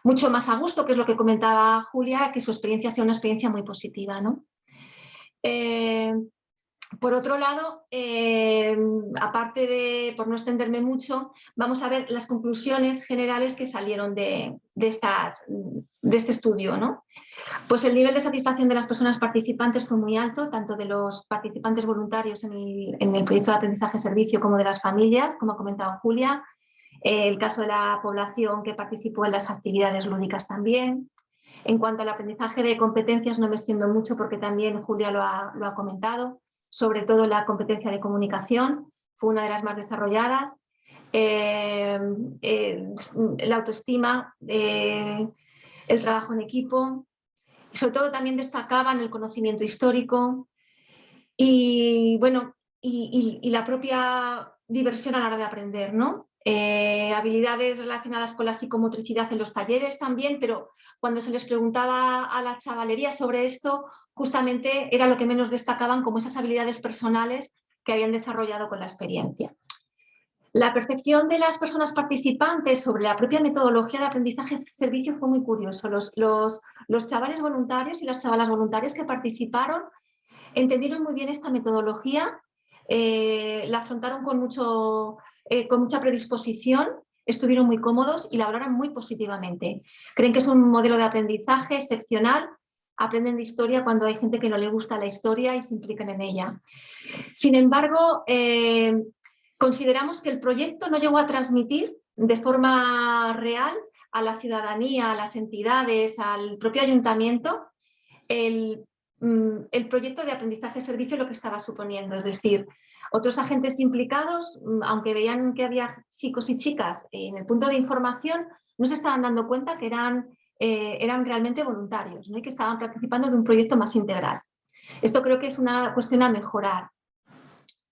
mucho más a gusto, que es lo que comentaba Julia, que su experiencia sea una experiencia muy positiva, ¿no? Por otro lado, aparte de, por no extenderme mucho, vamos a ver las conclusiones generales que salieron de este estudio, ¿no? Pues el nivel de satisfacción de las personas participantes fue muy alto, tanto de los participantes voluntarios en el proyecto de aprendizaje-servicio como de las familias, como ha comentado Julia. El caso de la población que participó en las actividades lúdicas también. En cuanto al aprendizaje de competencias, no me extiendo mucho porque también Julia lo ha comentado. Sobre todo la competencia de comunicación, fue una de las más desarrolladas. La autoestima, el trabajo en equipo. Sobre todo también destacaban el conocimiento histórico y, bueno, y la propia diversión a la hora de aprender, ¿no? habilidades relacionadas con la psicomotricidad en los talleres también, pero cuando se les preguntaba a la chavalería sobre esto, justamente era lo que menos destacaban como esas habilidades personales que habían desarrollado con la experiencia. La percepción de las personas participantes sobre la propia metodología de aprendizaje-servicio fue muy curioso. Los chavales voluntarios y las chavalas voluntarias que participaron entendieron muy bien esta metodología, la afrontaron con mucha predisposición, estuvieron muy cómodos y la valoran muy positivamente. Creen que es un modelo de aprendizaje excepcional, aprenden de historia cuando hay gente que no le gusta la historia y se implican en ella. Sin embargo, consideramos que el proyecto no llegó a transmitir de forma real a la ciudadanía, a las entidades, al propio ayuntamiento, el proyecto de aprendizaje-servicio lo que estaba suponiendo. Es decir, otros agentes implicados, aunque veían que había chicos y chicas en el punto de información, no se estaban dando cuenta que eran realmente voluntarios, ¿no? Y que estaban participando de un proyecto más integral. Esto creo que es una cuestión a mejorar.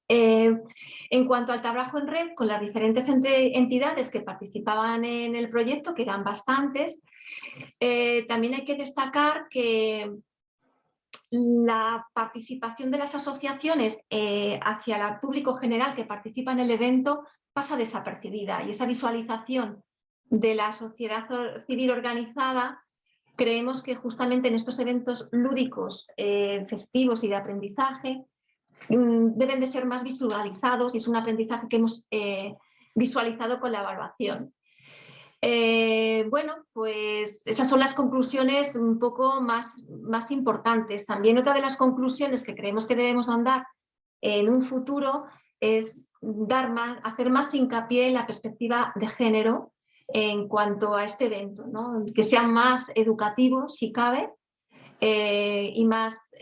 En cuanto al trabajo en red con las diferentes entidades que participaban en el proyecto, que eran bastantes, también hay que destacar que la participación de las asociaciones hacia el público general que participa en el evento pasa desapercibida, y esa visualización de la sociedad civil organizada, creemos que justamente en estos eventos lúdicos, festivos y de aprendizaje, deben de ser más visualizados, y es un aprendizaje que hemos visualizado con la evaluación. Bueno, pues esas son las conclusiones un poco más importantes. También otra de las conclusiones que creemos que debemos andar en un futuro es hacer más hincapié en la perspectiva de género en cuanto a este evento, ¿no? Que sea más educativo, si cabe, y más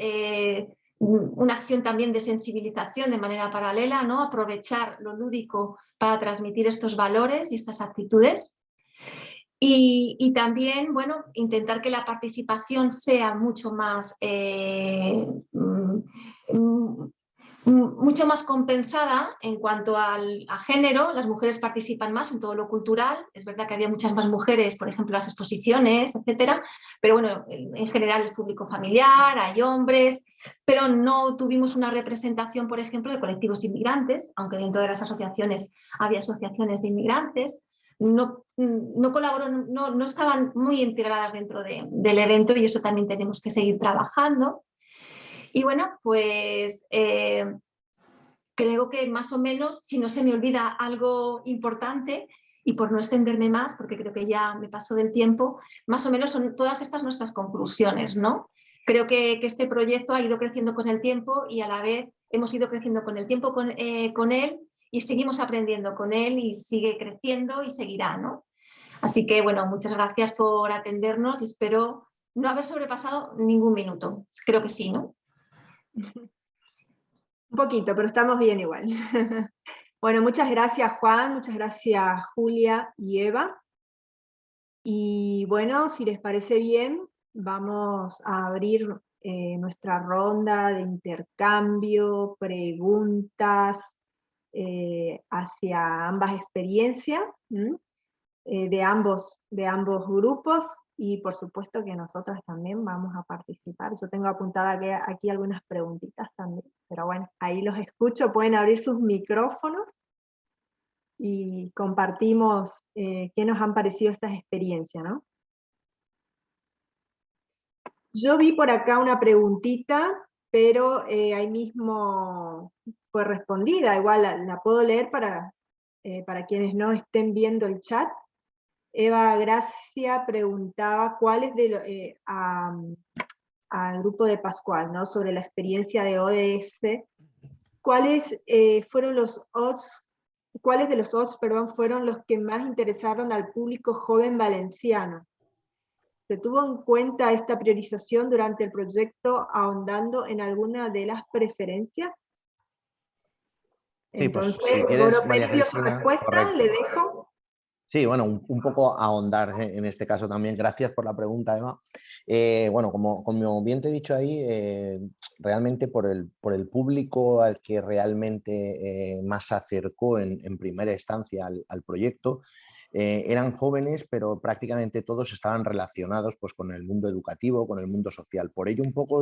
una acción también de sensibilización de manera paralela, ¿no? Aprovechar lo lúdico para transmitir estos valores y estas actitudes. Y también, bueno, intentar que la participación sea mucho más compensada en cuanto a género. Las mujeres participan más en todo lo cultural. Es verdad que había muchas más mujeres, por ejemplo, en las exposiciones, etcétera, pero bueno, en general es público familiar, hay hombres, pero no tuvimos una representación, por ejemplo, de colectivos inmigrantes, aunque dentro de las asociaciones había asociaciones de inmigrantes. No estaban muy integradas dentro del evento, y eso también tenemos que seguir trabajando. Y bueno, pues creo que más o menos, si no se me olvida algo importante, y por no extenderme más, porque creo que ya me paso del tiempo, más o menos son todas estas nuestras conclusiones, ¿no? Creo que este proyecto ha ido creciendo con el tiempo, y a la vez hemos ido creciendo con el tiempo con él, y seguimos aprendiendo con él, y sigue creciendo y seguirá, ¿no? Así que, bueno, muchas gracias por atendernos, y espero no haber sobrepasado ningún minuto. Creo que sí, ¿no? Un poquito, pero estamos bien igual. Bueno, muchas gracias Juan, muchas gracias Julia y Eva. Y bueno, si les parece bien, vamos a abrir nuestra ronda de intercambio, preguntas hacia ambas experiencias, de ambos grupos, y por supuesto que nosotras también vamos a participar. Yo tengo apuntada aquí algunas preguntitas también, pero bueno, ahí los escucho, pueden abrir sus micrófonos y compartimos qué nos han parecido estas experiencias, ¿no? Yo vi por acá una preguntita, pero ahí mismo fue respondida. Igual la puedo leer para quienes no estén viendo el chat. Eva Gracia preguntaba cuáles al grupo de Pascual, ¿no? Sobre la experiencia de ODS, cuáles fueron los odds. ¿Cuáles de los odds, fueron los que más interesaron al público joven valenciano? ¿Se tuvo en cuenta esta priorización durante el proyecto, ahondando en alguna de las preferencias? Sí, Entonces, pues si quieres, María su Cristina, respuesta, correcto. le dejo. Sí, bueno, un poco ahondar en este caso también. Gracias por la pregunta, Eva. Bueno, como bien te he dicho ahí, realmente por el público al que realmente más se acercó en primera instancia al proyecto, eran jóvenes, pero prácticamente todos estaban relacionados pues, con el mundo educativo, con el mundo social. Por ello, un poco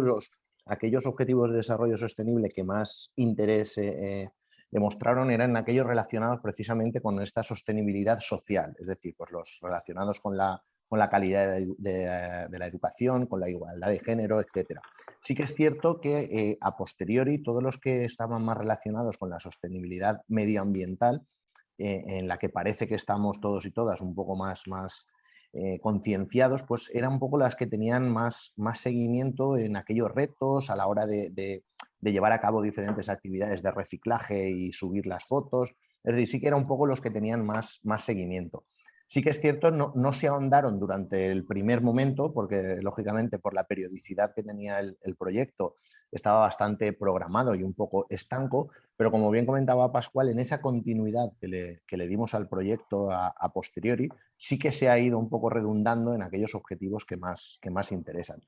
aquellos objetivos de desarrollo sostenible que más interés demostraron eran aquellos relacionados precisamente con esta sostenibilidad social, es decir, pues los relacionados con la calidad de la educación, con la igualdad de género, etc. Sí que es cierto que a posteriori todos los que estaban más relacionados con la sostenibilidad medioambiental, en la que parece que estamos todos y todas un poco más concienciados, pues eran un poco las que tenían más seguimiento en aquellos retos a la hora de llevar a cabo diferentes actividades de reciclaje y subir las fotos. Es decir, sí que eran un poco los que tenían más seguimiento. Sí que es cierto, no se ahondaron durante el primer momento, porque lógicamente por la periodicidad que tenía el proyecto estaba bastante programado y un poco estanco, pero como bien comentaba Pascual, en esa continuidad que le dimos al proyecto a posteriori, sí que se ha ido un poco redundando en aquellos objetivos que más interesan.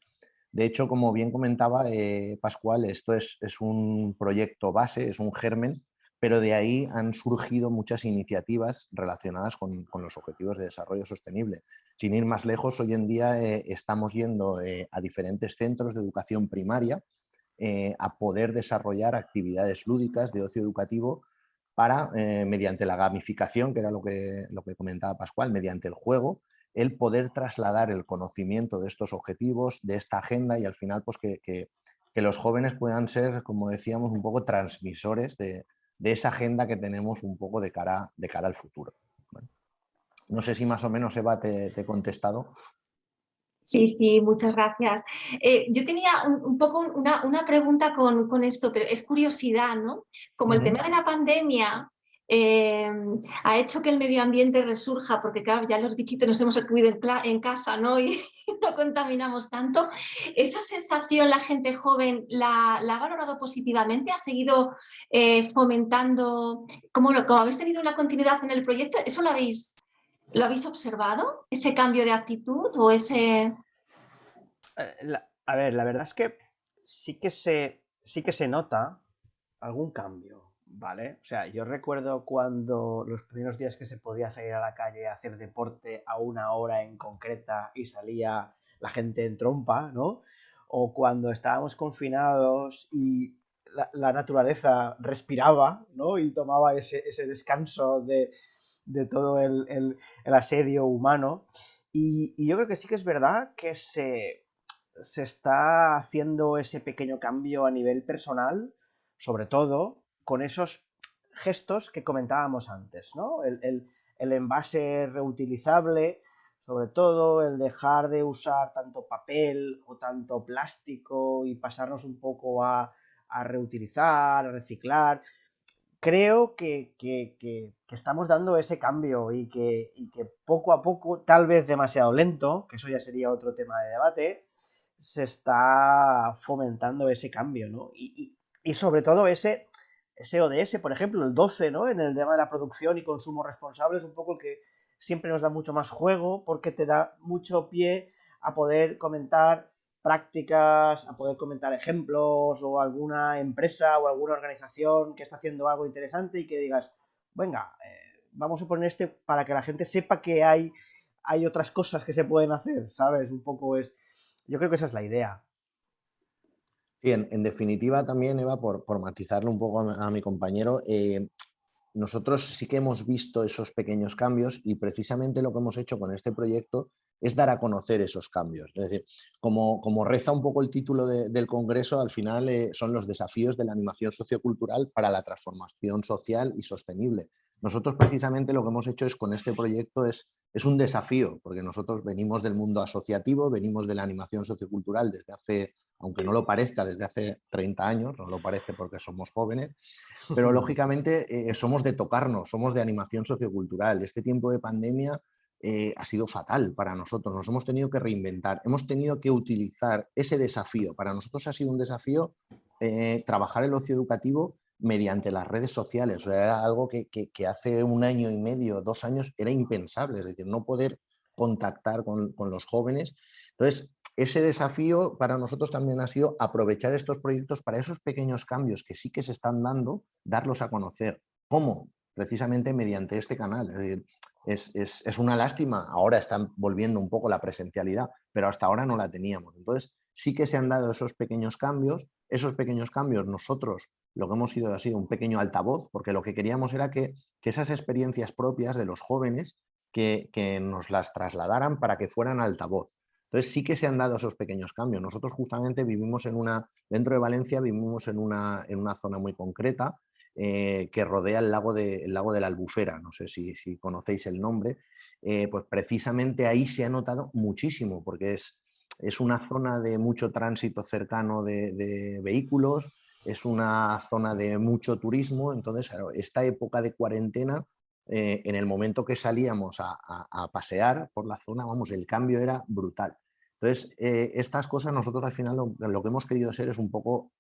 De hecho, como bien comentaba Pascual, esto es un proyecto base, es un germen, pero de ahí han surgido muchas iniciativas relacionadas con los objetivos de desarrollo sostenible. Sin ir más lejos, hoy en día estamos yendo a diferentes centros de educación primaria a poder desarrollar actividades lúdicas de ocio educativo para, mediante la gamificación, que era lo que comentaba Pascual, mediante el juego, el poder trasladar el conocimiento de estos objetivos, de esta agenda y al final pues que los jóvenes puedan ser, como decíamos, un poco transmisores de esa agenda que tenemos un poco de cara al futuro. Bueno, no sé si más o menos, Eva, te he contestado. Sí, sí, muchas gracias. Yo tenía un poco una pregunta con esto, pero es curiosidad, ¿no? Como el tema de la pandemia ha hecho que el medio ambiente resurja, porque claro, ya los bichitos nos hemos recluido en casa, ¿no? Y no contaminamos tanto. ¿Esa sensación la gente joven la ha valorado positivamente? ¿Ha seguido fomentando? ¿Cómo habéis tenido una continuidad en el proyecto? ¿Eso lo habéis observado? ¿Ese cambio de actitud o ese...? A ver, la verdad es que sí que se nota algún cambio, ¿vale? O sea, yo recuerdo cuando los primeros días que se podía salir a la calle a hacer deporte a una hora en concreta y salía la gente en trompa, ¿no? O cuando estábamos confinados y la naturaleza respiraba, ¿no? Y tomaba ese descanso de todo el asedio humano. Y yo creo que sí que es verdad que se está haciendo ese pequeño cambio a nivel personal, sobre todo con esos gestos que comentábamos antes, ¿no? El envase reutilizable, sobre todo el dejar de usar tanto papel o tanto plástico y pasarnos un poco a reutilizar, a reciclar. Creo que estamos dando ese cambio y que poco a poco, tal vez demasiado lento, que eso ya sería otro tema de debate, se está fomentando ese cambio, ¿no? Y sobre todo ese ODS, por ejemplo, el 12, ¿no? En el tema de la producción y consumo responsable es un poco el que siempre nos da mucho más juego porque te da mucho pie a poder comentar prácticas, a poder comentar ejemplos o alguna empresa o alguna organización que está haciendo algo interesante y que digas, venga, vamos a poner para que la gente sepa que hay otras cosas que se pueden hacer, ¿sabes? Un poco yo creo que esa es la idea. Sí, en definitiva también, Eva, por matizarle un poco a mi compañero, nosotros sí que hemos visto esos pequeños cambios y precisamente lo que hemos hecho con este proyecto es dar a conocer esos cambios. Es decir, como reza un poco el título del Congreso, al final son los desafíos de la animación sociocultural para la transformación social y sostenible. Nosotros precisamente lo que hemos hecho con este proyecto es un desafío, porque nosotros venimos del mundo asociativo, venimos de la animación sociocultural desde hace, aunque no lo parezca, desde hace 30 años, no lo parece porque somos jóvenes, pero lógicamente somos de tocarnos, somos de animación sociocultural. Este tiempo de pandemia ha sido fatal para nosotros, nos hemos tenido que reinventar, hemos tenido que utilizar ese desafío. Para nosotros ha sido un desafío trabajar el ocio educativo mediante las redes sociales. O sea, era algo que hace 1 año y medio, 2 años, era impensable, es decir, no poder contactar con los jóvenes. Entonces, ese desafío para nosotros también ha sido aprovechar estos proyectos para esos pequeños cambios que sí que se están dando, darlos a conocer. ¿Cómo? Precisamente mediante este canal. Es decir, es una lástima, ahora están volviendo un poco la presencialidad, pero hasta ahora no la teníamos. Entonces, sí que se han dado esos pequeños cambios nosotros lo que hemos sido ha sido un pequeño altavoz, porque lo que queríamos era que esas experiencias propias de los jóvenes que nos las trasladaran para que fueran altavoz. Entonces sí que se han dado esos pequeños cambios. Nosotros justamente vivimos dentro de Valencia vivimos en una zona muy concreta que rodea el lago de la Albufera, no sé si conocéis el nombre, pues precisamente ahí se ha notado muchísimo, porque es una zona de mucho tránsito cercano de vehículos, es una zona de mucho turismo, entonces claro, esta época de cuarentena, en el momento que salíamos a pasear por la zona, vamos, el cambio era brutal. Entonces, estas cosas nosotros al final lo que hemos querido ser es un poco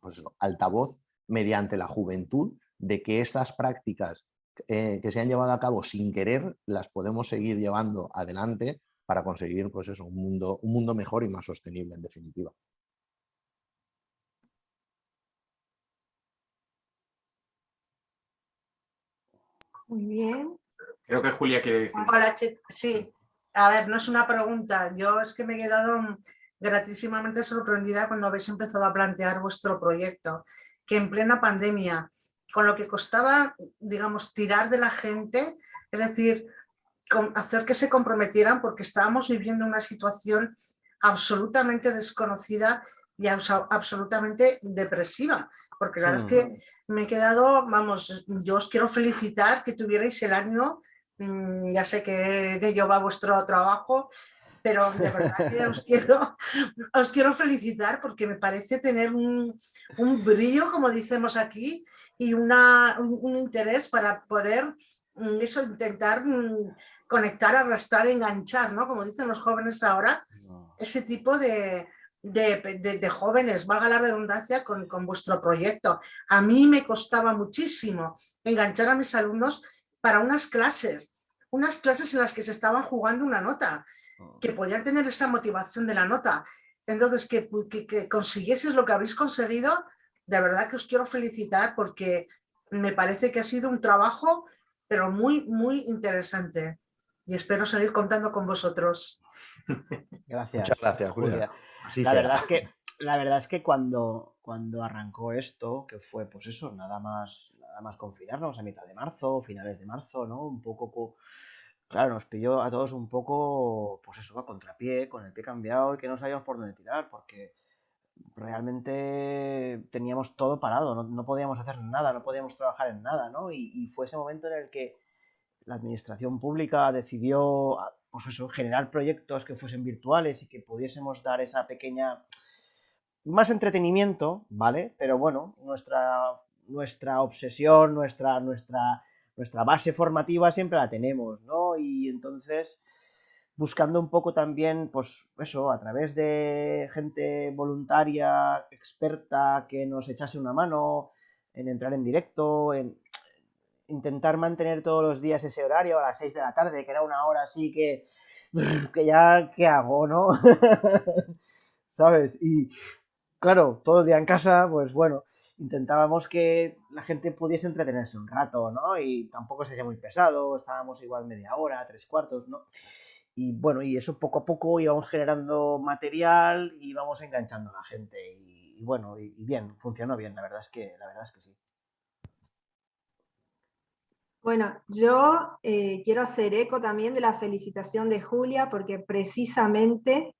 pues, altavoz mediante la juventud de que estas prácticas que se han llevado a cabo sin querer las podemos seguir llevando adelante para conseguir pues eso, un mundo mejor y más sostenible en definitiva. Muy bien. Creo que Julia quiere decir. Hola, sí. A ver, no es una pregunta. Yo es que me he quedado gratísimamente sorprendida cuando habéis empezado a plantear vuestro proyecto, que en plena pandemia, con lo que costaba, digamos, tirar de la gente, es decir, hacer que se comprometieran, porque estábamos viviendo una situación absolutamente desconocida y absolutamente depresiva, porque la verdad es que me he quedado, vamos, yo os quiero felicitar que tuvierais el ánimo, ya sé que de ello va vuestro trabajo, pero de verdad que os quiero felicitar porque me parece tener un brillo, como decimos aquí, y un interés para poder eso, intentar conectar, arrastrar, enganchar, ¿no? Como dicen los jóvenes ahora, ese tipo de jóvenes, valga la redundancia, con vuestro proyecto. A mí me costaba muchísimo enganchar a mis alumnos para unas clases en las que se estaban jugando una nota, que podían tener esa motivación de la nota. Entonces, que consiguieseis lo que habéis conseguido, de verdad que os quiero felicitar porque me parece que ha sido un trabajo, pero muy, muy interesante. Y espero seguir contando con vosotros. Gracias. Muchas gracias, Julia. Así la sea. verdad es que cuando arrancó esto, que fue pues eso, nada más confinarnos a mitad de marzo, finales de marzo, ¿no? Un poco, claro, nos pilló a todos un poco, pues eso, a contrapié, con el pie cambiado y que no sabíamos por dónde tirar, porque realmente teníamos todo parado, no podíamos hacer nada, no podíamos trabajar en nada, ¿no? Y fue ese momento en el que la administración pública decidió, pues eso, generar proyectos que fuesen virtuales y que pudiésemos dar esa pequeña, más entretenimiento, ¿vale? Pero bueno, nuestra obsesión, nuestra base formativa siempre la tenemos, ¿no? Y entonces, buscando un poco también, pues eso, a través de gente voluntaria, experta, que nos echase una mano en entrar en directo, en intentar mantener todos los días ese horario a las 6 de la tarde, que era una hora así que ya, ¿qué hago, no? ¿Sabes? Y claro, todo el día en casa, pues bueno, intentábamos que la gente pudiese entretenerse un rato, ¿no? Y tampoco se hacía muy pesado, estábamos igual media hora, 3 cuartos, ¿no? Y bueno, y eso poco a poco íbamos generando material y íbamos enganchando a la gente. Y bueno, y bien, funcionó bien, la verdad es que sí. Bueno, yo quiero hacer eco también de la felicitación de Julia, porque precisamente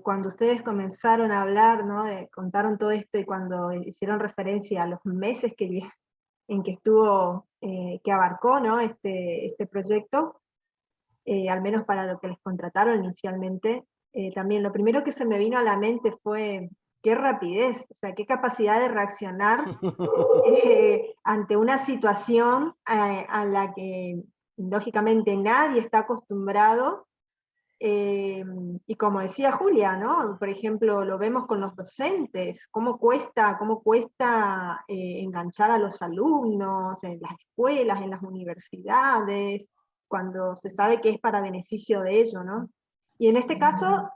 cuando ustedes comenzaron a hablar, ¿no? Contaron todo esto y cuando hicieron referencia a los meses en que estuvo, que abarcó, ¿no? este proyecto, al menos para lo que les contrataron inicialmente, también lo primero que se me vino a la mente fue qué rapidez, o sea, qué capacidad de reaccionar ante una situación a la que lógicamente nadie está acostumbrado, y como decía Julia, ¿no? Por ejemplo, lo vemos con los docentes, cómo cuesta enganchar a los alumnos en las escuelas, en las universidades, cuando se sabe que es para beneficio de ellos, ¿no? Y en este caso,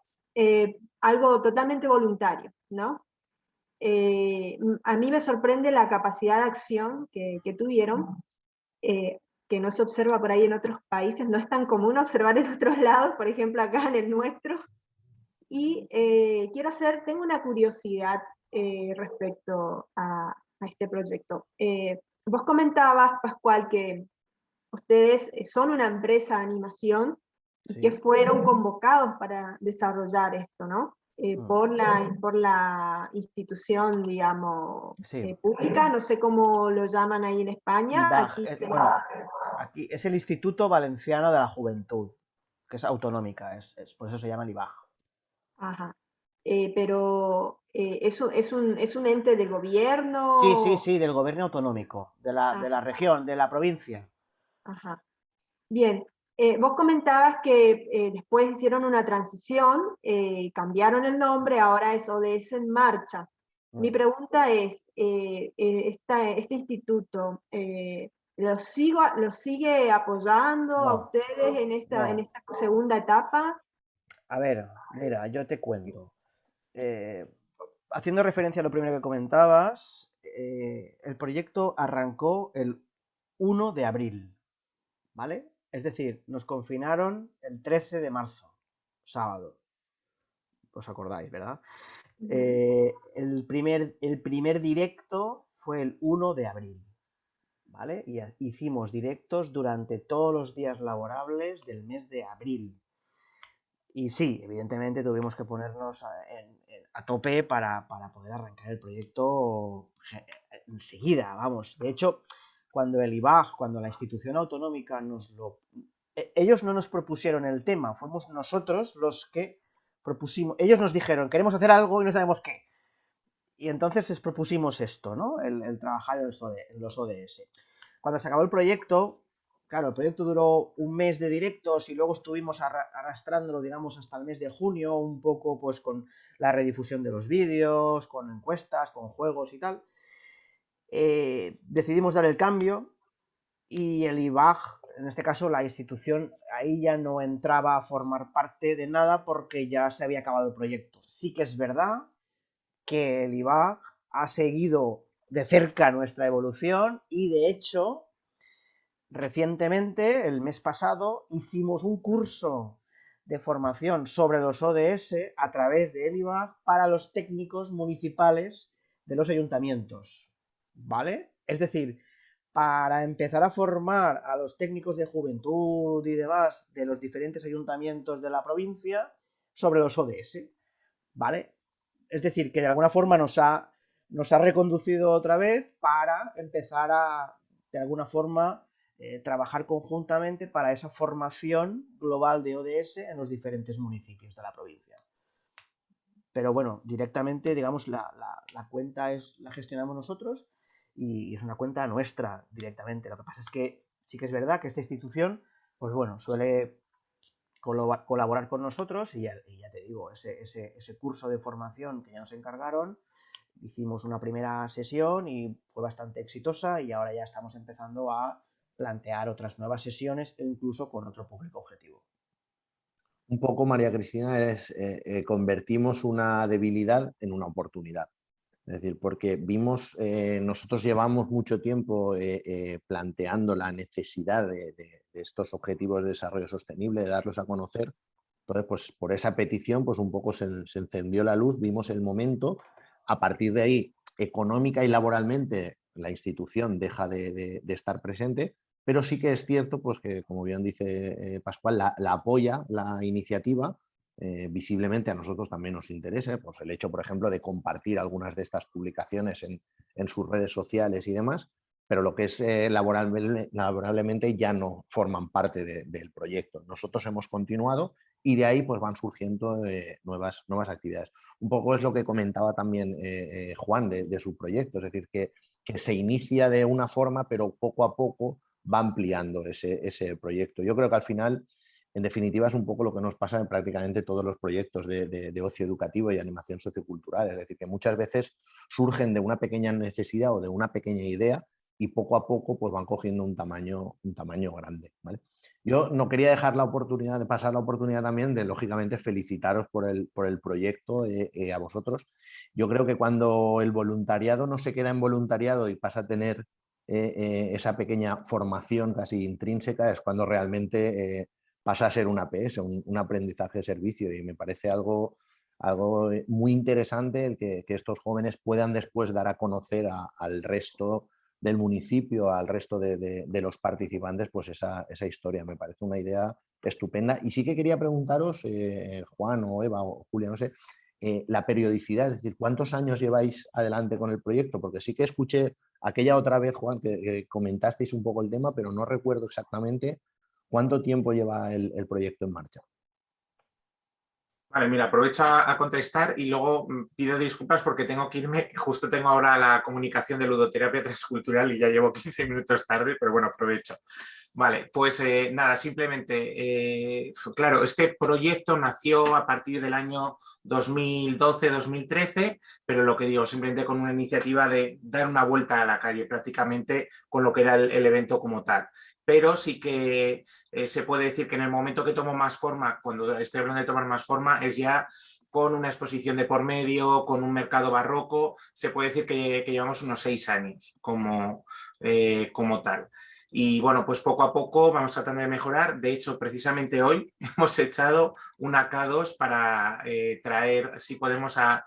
algo totalmente voluntario, ¿no? A mí me sorprende la capacidad de acción que tuvieron, que no se observa por ahí en otros países, no es tan común observar en otros lados, por ejemplo acá en el nuestro. Y tengo una curiosidad respecto a este proyecto. Vos comentabas, Pascual, que ustedes son una empresa de animación y que fueron convocados para desarrollar esto, ¿no? Por la institución, digamos, pública, no sé cómo lo llaman ahí en España. Aquí es el Instituto Valenciano de la Juventud, que es autonómica, por eso se llama el IVAG. Ajá. Pero ¿es un ente del gobierno? Sí, del gobierno autonómico, de la región, de la provincia. Ajá. Bien. Vos comentabas que después hicieron una transición, cambiaron el nombre, ahora es ODS en Marcha. Mi pregunta es, ¿este instituto lo sigue apoyando a ustedes en esta segunda etapa? A ver, mira, yo te cuento. Haciendo referencia a lo primero que comentabas, el proyecto arrancó el 1 de abril, ¿vale? Es decir, nos confinaron el 13 de marzo, sábado. ¿Os acordáis, verdad? El primer directo fue el 1 de abril, ¿vale? Y hicimos directos durante todos los días laborables del mes de abril. Y sí, evidentemente tuvimos que ponernos a tope para poder arrancar el proyecto enseguida, vamos. De hecho, cuando el IVAG, cuando la institución autonómica ellos no nos propusieron el tema, fuimos nosotros los que propusimos. Ellos nos dijeron, queremos hacer algo y no sabemos qué. Y entonces les propusimos esto, ¿no? El trabajar en los ODS. Cuando se acabó el proyecto, claro, el proyecto duró un mes de directos y luego estuvimos arrastrándolo, digamos, hasta el mes de junio, un poco pues con la redifusión de los vídeos, con encuestas, con juegos y tal. Decidimos dar el cambio y el IVAG, en este caso la institución, ahí ya no entraba a formar parte de nada porque ya se había acabado el proyecto. Sí que es verdad que el IVAG ha seguido de cerca nuestra evolución y de hecho recientemente, el mes pasado, hicimos un curso de formación sobre los ODS a través de IVAG para los técnicos municipales de los ayuntamientos, ¿vale? Es decir, para empezar a formar a los técnicos de juventud y demás de los diferentes ayuntamientos de la provincia sobre los ODS, ¿vale? Es decir, que de alguna forma nos ha reconducido otra vez para empezar a, de alguna forma, trabajar conjuntamente para esa formación global de ODS en los diferentes municipios de la provincia. Pero bueno, directamente, digamos, la cuenta la gestionamos nosotros y es una cuenta nuestra directamente. Lo que pasa es que sí que es verdad que esta institución, pues bueno, suele colaborar con nosotros y ya te digo, ese curso de formación que ya nos encargaron, hicimos una primera sesión y fue bastante exitosa y ahora ya estamos empezando a plantear otras nuevas sesiones e incluso con otro público objetivo. Un poco, María Cristina, convertimos una debilidad en una oportunidad. Es decir, porque vimos, nosotros llevamos mucho tiempo planteando la necesidad de estos objetivos de desarrollo sostenible, de darlos a conocer. Entonces, pues por esa petición, pues un poco se encendió la luz, vimos el momento. A partir de ahí, económica y laboralmente, la institución deja de estar presente, pero sí que es cierto, pues que, como bien dice Pascual, la apoya la iniciativa. Visiblemente a nosotros también nos interesa, pues el hecho, por ejemplo, de compartir algunas de estas publicaciones en sus redes sociales y demás, pero lo que es laboralmente ya no forman parte del proyecto. Nosotros hemos continuado y de ahí pues van surgiendo nuevas actividades. Un poco es lo que comentaba también Juan de su proyecto, es decir, que se inicia de una forma, pero poco a poco va ampliando ese proyecto. Yo creo que al final En definitiva, es un poco lo que nos pasa en prácticamente todos los proyectos de ocio educativo y animación sociocultural. Es decir, que muchas veces surgen de una pequeña necesidad o de una pequeña idea y poco a poco pues, van cogiendo un tamaño grande, ¿vale? Yo no quería dejar la oportunidad de pasar la oportunidad también de, lógicamente, felicitaros por el proyecto a vosotros. Yo creo que cuando el voluntariado no se queda en voluntariado y pasa a tener esa pequeña formación casi intrínseca, es cuando realmente pasa a ser un APS, un aprendizaje de servicio, y me parece algo muy interesante el que estos jóvenes puedan después dar a conocer al resto del municipio, al resto de los participantes, pues esa historia. Me parece una idea estupenda. Y sí que quería preguntaros, Juan o Eva o Julia, no sé, la periodicidad, es decir, ¿cuántos años lleváis adelante con el proyecto? Porque sí que escuché aquella otra vez, Juan, que comentasteis un poco el tema, pero no recuerdo exactamente cuánto tiempo lleva el proyecto en marcha. Vale, mira, aprovecho a contestar y luego pido disculpas porque tengo que irme. Justo tengo ahora la comunicación de ludoterapia transcultural y ya llevo 15 minutos tarde, pero bueno, aprovecho. Vale, pues nada, simplemente, claro, este proyecto nació a partir del año 2012-2013, pero lo que digo, simplemente con una iniciativa de dar una vuelta a la calle prácticamente con lo que era el evento como tal. Pero sí que se puede decir que en el momento que tomó más forma, cuando estoy hablando de tomar más forma, es ya con una exposición de por medio, con un mercado barroco, se puede decir que llevamos unos 6 años como tal. Y bueno, pues poco a poco vamos tratando de mejorar. De hecho, precisamente hoy hemos echado una K2 para traer, si podemos, a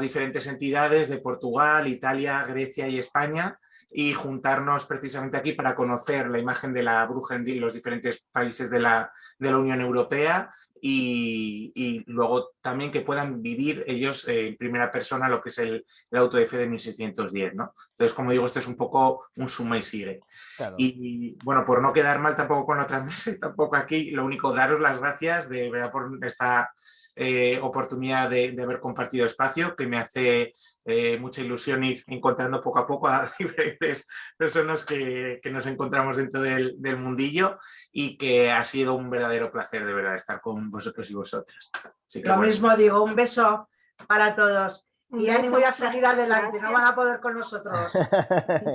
diferentes entidades de Portugal, Italia, Grecia y España, y juntarnos precisamente aquí para conocer la imagen de la bruja en los diferentes países de la Unión Europea y luego también que puedan vivir ellos en primera persona lo que es el auto de fe de 1610, ¿no? Entonces, como digo, esto es un poco un suma y sigue. Claro. Y bueno, por no quedar mal tampoco con otras mesas, tampoco aquí, lo único, daros las gracias de verdad por esta oportunidad de haber compartido espacio, que me hace mucha ilusión ir encontrando poco a poco a diferentes personas que nos encontramos dentro del mundillo, y que ha sido un verdadero placer de verdad estar con vosotros y vosotras. Así que, lo mismo digo, un beso para todos. Y ánimo a seguir adelante, gracias. No van a poder con nosotros.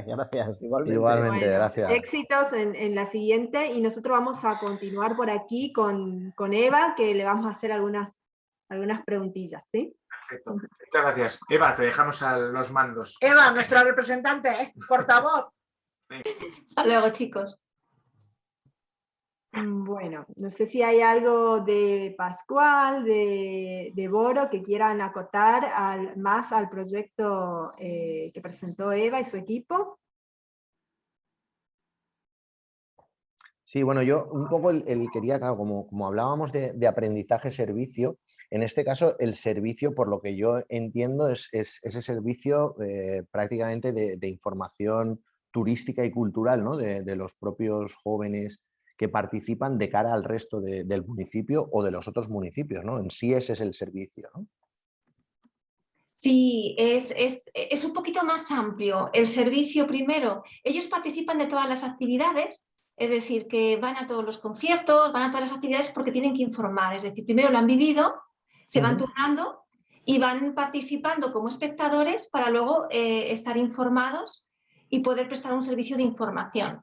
Gracias, igualmente. Igualmente, Bueno, gracias. éxitos en la siguiente, y nosotros vamos a continuar por aquí con Eva, que le vamos a hacer algunas preguntillas, ¿sí? Perfecto. Muchas gracias. Eva, te dejamos a los mandos. Eva, nuestra representante, portavoz. Hasta luego, chicos. Bueno, no sé si hay algo de Pascual, de Boro, que quieran acotar más al proyecto que presentó Eva y su equipo. Sí, bueno, yo un poco quería, claro, como hablábamos de aprendizaje-servicio, en este caso el servicio, por lo que yo entiendo, es ese servicio prácticamente de información turística y cultural, ¿no? De los propios jóvenes que participan de cara al resto del municipio o de los otros municipios, ¿no? En sí ese es el servicio, ¿no? Sí, es un poquito más amplio. El servicio primero, ellos participan de todas las actividades, es decir, que van a todos los conciertos, van a todas las actividades porque tienen que informar, es decir, primero lo han vivido, se van turnando y van participando como espectadores para luego estar informados y poder prestar un servicio de información.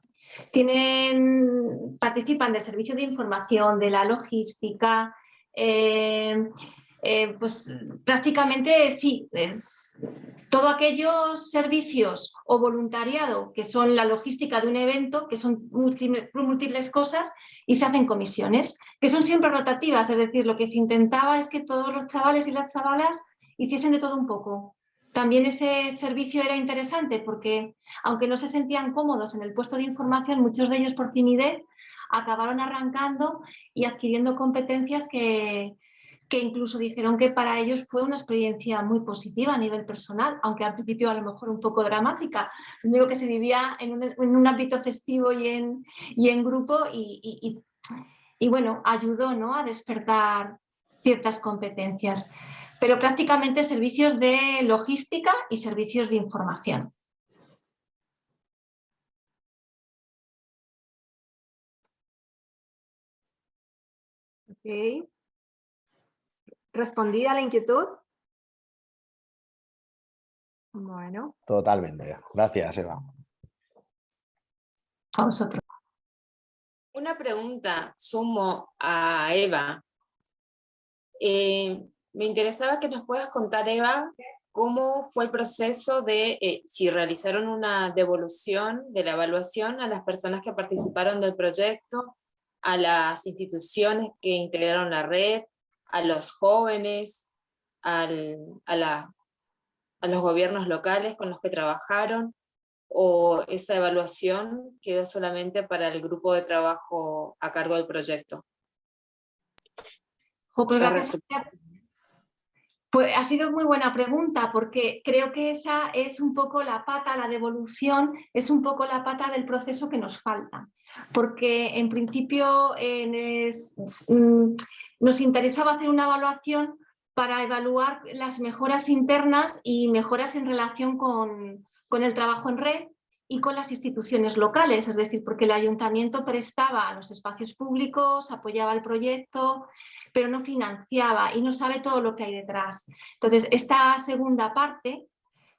Participan del servicio de información, de la logística, pues prácticamente sí, es todos aquellos servicios o voluntariado que son la logística de un evento, que son múltiples cosas, y se hacen comisiones, que son siempre rotativas, es decir, lo que se intentaba es que todos los chavales y las chavalas hiciesen de todo un poco. También ese servicio era interesante porque, aunque no se sentían cómodos en el puesto de información, muchos de ellos por timidez acabaron arrancando y adquiriendo competencias que incluso dijeron que para ellos fue una experiencia muy positiva a nivel personal, aunque al principio a lo mejor un poco dramática. Lo único que se vivía en un ámbito festivo y en grupo y bueno, ayudó, ¿no?, a despertar ciertas competencias. Pero prácticamente servicios de logística y servicios de información. Ok. ¿Respondida la inquietud? Bueno. Totalmente. Gracias, Eva. A vosotros. Una pregunta, sumo a Eva. Me interesaba que nos puedas contar, Eva, cómo fue el proceso de si realizaron una devolución de la evaluación a las personas que participaron del proyecto, a las instituciones que integraron la red, a los jóvenes, a los gobiernos locales con los que trabajaron, o esa evaluación quedó solamente para el grupo de trabajo a cargo del proyecto. Pues ha sido muy buena pregunta, porque creo que esa es un poco la pata, la devolución, es un poco la pata del proceso que nos falta. Porque en principio nos interesaba hacer una evaluación para evaluar las mejoras internas y mejoras en relación con el trabajo en red y con las instituciones locales, es decir, porque el ayuntamiento prestaba los espacios públicos, apoyaba el proyecto, pero no financiaba y no sabe todo lo que hay detrás. Entonces, esta segunda parte,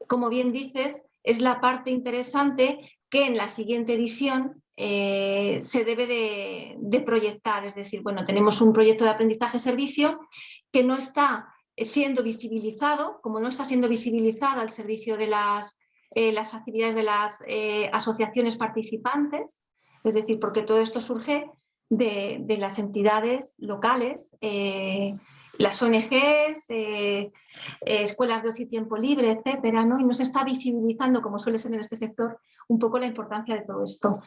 como bien dices, es la parte interesante que en la siguiente edición se debe de proyectar. Es decir, bueno, tenemos un proyecto de aprendizaje-servicio que no está siendo visibilizado, como no está siendo visibilizado al servicio de las actividades de las asociaciones participantes, es decir, porque todo esto surge de las entidades locales, las ONGs, escuelas de ocio y tiempo libre, etcétera, ¿no? Y no se está visibilizando, como suele ser en este sector, un poco la importancia de todo esto.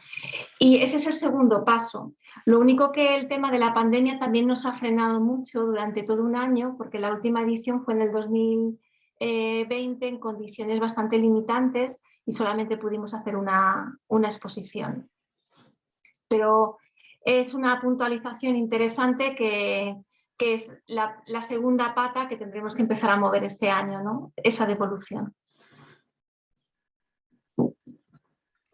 Y ese es el segundo paso. Lo único que el tema de la pandemia también nos ha frenado mucho durante todo un año, porque la última edición fue en el 2020 en condiciones bastante limitantes y solamente pudimos hacer una exposición. Pero es una puntualización interesante que es la segunda pata que tendremos que empezar a mover este año, ¿no? Esa devolución.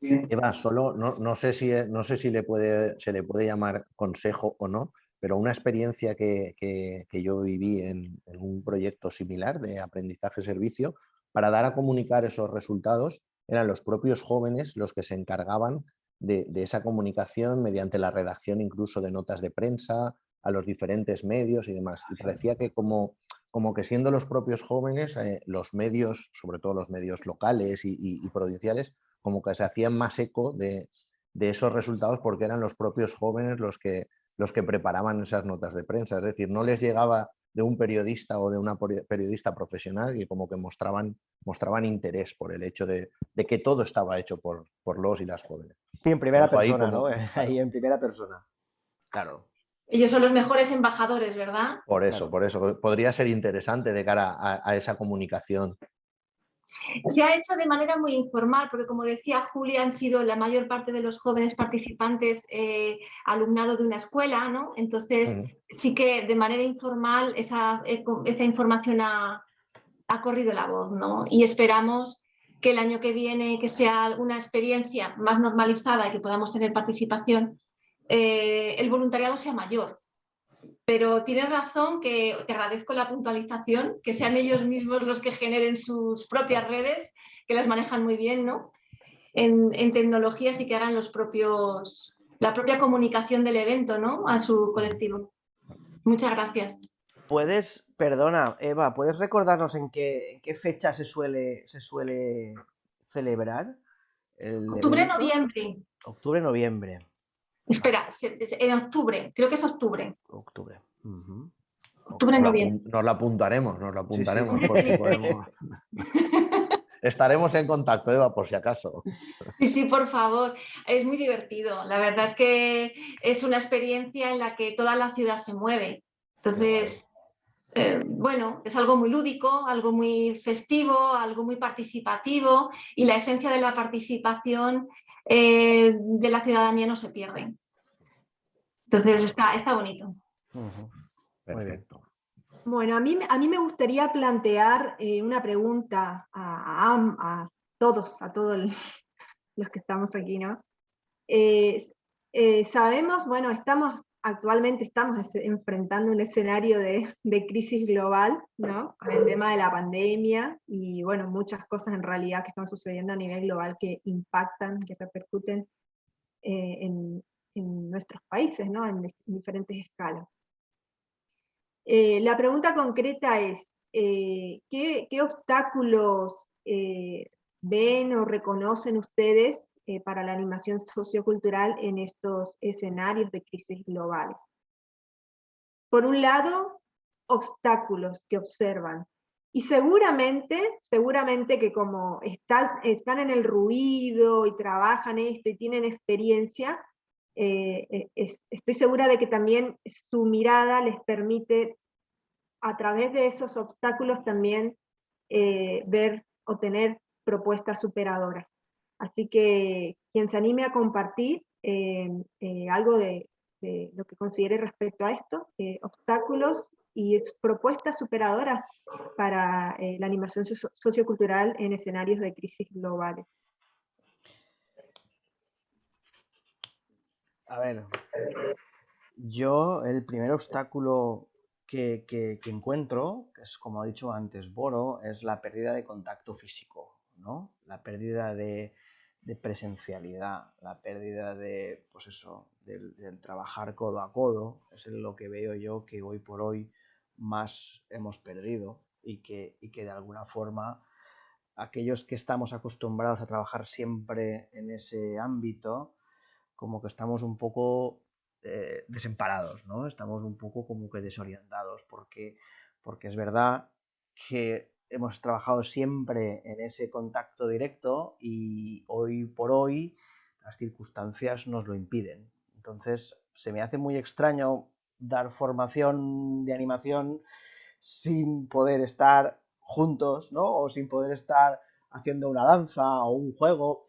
Eva, solo no sé si se le puede llamar consejo o no, pero una experiencia que yo viví en un proyecto similar de aprendizaje-servicio, para dar a comunicar esos resultados, eran los propios jóvenes los que se encargaban de esa comunicación mediante la redacción incluso de notas de prensa a los diferentes medios y demás. Y parecía que como que siendo los propios jóvenes, los medios, sobre todo los medios locales y provinciales, como que se hacían más eco de esos resultados porque eran los propios jóvenes los que preparaban esas notas de prensa. Es decir, no les llegaba de un periodista o de una periodista profesional y como que mostraban interés por el hecho de que todo estaba hecho por los y las jóvenes. Sí, en primera persona, ¿no? Ahí en primera persona. Claro. Ellos son los mejores embajadores, ¿verdad? Por eso. Podría ser interesante de cara a esa comunicación. Se ha hecho de manera muy informal, porque como decía Julia, han sido la mayor parte de los jóvenes participantes alumnado de una escuela, ¿no? Entonces sí que de manera informal esa información ha corrido la voz, ¿no? Y esperamos que el año que viene, que sea una experiencia más normalizada y que podamos tener participación, el voluntariado sea mayor. Pero tienes razón, que te agradezco la puntualización, que sean ellos mismos los que generen sus propias redes, que las manejan muy bien, ¿no? En tecnologías y que hagan la propia comunicación del evento, ¿no? A su colectivo. Muchas gracias. Perdona, Eva, ¿puedes recordarnos en qué fecha se suele celebrar? Octubre-noviembre. Octubre-noviembre. Espera, en octubre, creo que es octubre. Octubre. Octubre-noviembre. Nos lo apuntaremos, Sí. por si podemos. Estaremos en contacto, Eva, por si acaso. Sí, por favor. Es muy divertido. La verdad es que es una experiencia en la que toda la ciudad se mueve. Entonces, bueno, es algo muy lúdico, algo muy festivo, algo muy participativo, y la esencia de la participación de la ciudadanía no se pierde. Entonces está bonito. Perfecto. Bueno, a mí me gustaría plantear una pregunta a todos los que estamos aquí, ¿no? Sabemos, bueno, estamos actualmente estamos enfrentando un escenario de crisis global, ¿no? Con el tema de la pandemia y bueno, muchas cosas en realidad que están sucediendo a nivel global que impactan, que repercuten en nuestros países, ¿no? En diferentes escalas. La pregunta concreta es, ¿qué obstáculos ven o reconocen ustedes para la animación sociocultural en estos escenarios de crisis globales? Por un lado, obstáculos que observan. Y seguramente que como están en el ruido y trabajan esto y tienen experiencia, estoy segura de que también su mirada les permite, a través de esos obstáculos, también ver o tener propuestas superadoras. Así que quien se anime a compartir algo de lo que considere respecto a esto, obstáculos y propuestas superadoras para la animación sociocultural en escenarios de crisis globales. A ver, yo el primer obstáculo que encuentro, que es como ha dicho antes Boro, es la pérdida de contacto físico, ¿no? La pérdida de presencialidad, la pérdida de, pues eso, del trabajar codo a codo, es lo que veo yo que hoy por hoy más hemos perdido y que de alguna forma aquellos que estamos acostumbrados a trabajar siempre en ese ámbito, como que estamos un poco desamparados, ¿no? Estamos un poco como que desorientados, porque es verdad que hemos trabajado siempre en ese contacto directo y hoy por hoy las circunstancias nos lo impiden. Entonces se me hace muy extraño dar formación de animación sin poder estar juntos, ¿no? O sin poder estar haciendo una danza o un juego.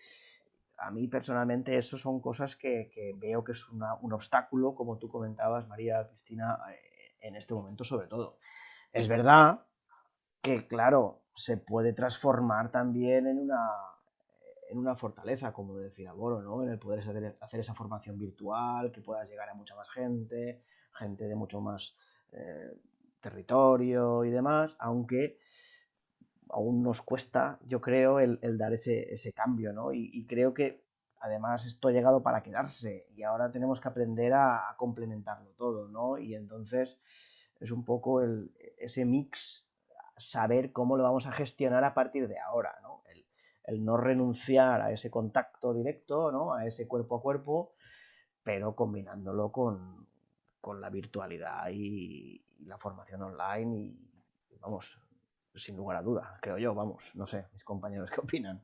A mí personalmente eso son cosas que veo que es un obstáculo, como tú comentabas, María Cristina, en este momento sobre todo. Es verdad que, claro, se puede transformar también en una fortaleza, como decía Boro, ¿no? En el poder hacer esa formación virtual, que puedas llegar a mucha más gente de mucho más territorio y demás, aunque aún nos cuesta, yo creo, el dar ese cambio, ¿no? Y creo que además esto ha llegado para quedarse y ahora tenemos que aprender a complementarlo todo, ¿no? Y entonces es un poco ese mix, saber cómo lo vamos a gestionar a partir de ahora, ¿no? El no renunciar a ese contacto directo, ¿no? A ese cuerpo a cuerpo, pero combinándolo con la virtualidad y la formación online y vamos, sin lugar a duda, creo yo, vamos, no sé, mis compañeros qué opinan.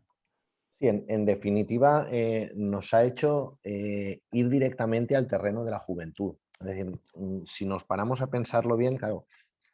Sí, en definitiva, nos ha hecho ir directamente al terreno de la juventud. Es decir, si nos paramos a pensarlo bien, claro,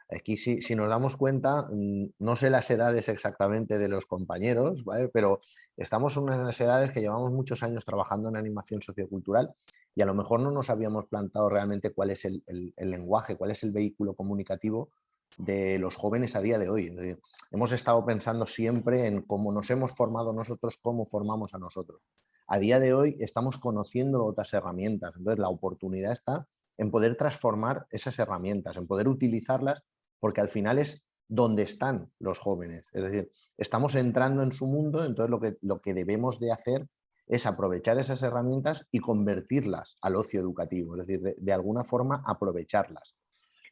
aquí si nos damos cuenta, no sé las edades exactamente de los compañeros, ¿vale? Pero estamos en unas edades que llevamos muchos años trabajando en animación sociocultural y a lo mejor no nos habíamos planteado realmente cuál es el lenguaje, cuál es el vehículo comunicativo de los jóvenes a día de hoy. Es decir, hemos estado pensando siempre en cómo nos hemos formado nosotros, cómo formamos a nosotros. A día de hoy estamos conociendo otras herramientas, entonces la oportunidad está en poder transformar esas herramientas, en poder utilizarlas, porque al final es donde están los jóvenes. Es decir, estamos entrando en su mundo, entonces lo que debemos de hacer es aprovechar esas herramientas y convertirlas al ocio educativo, es decir, de alguna forma aprovecharlas.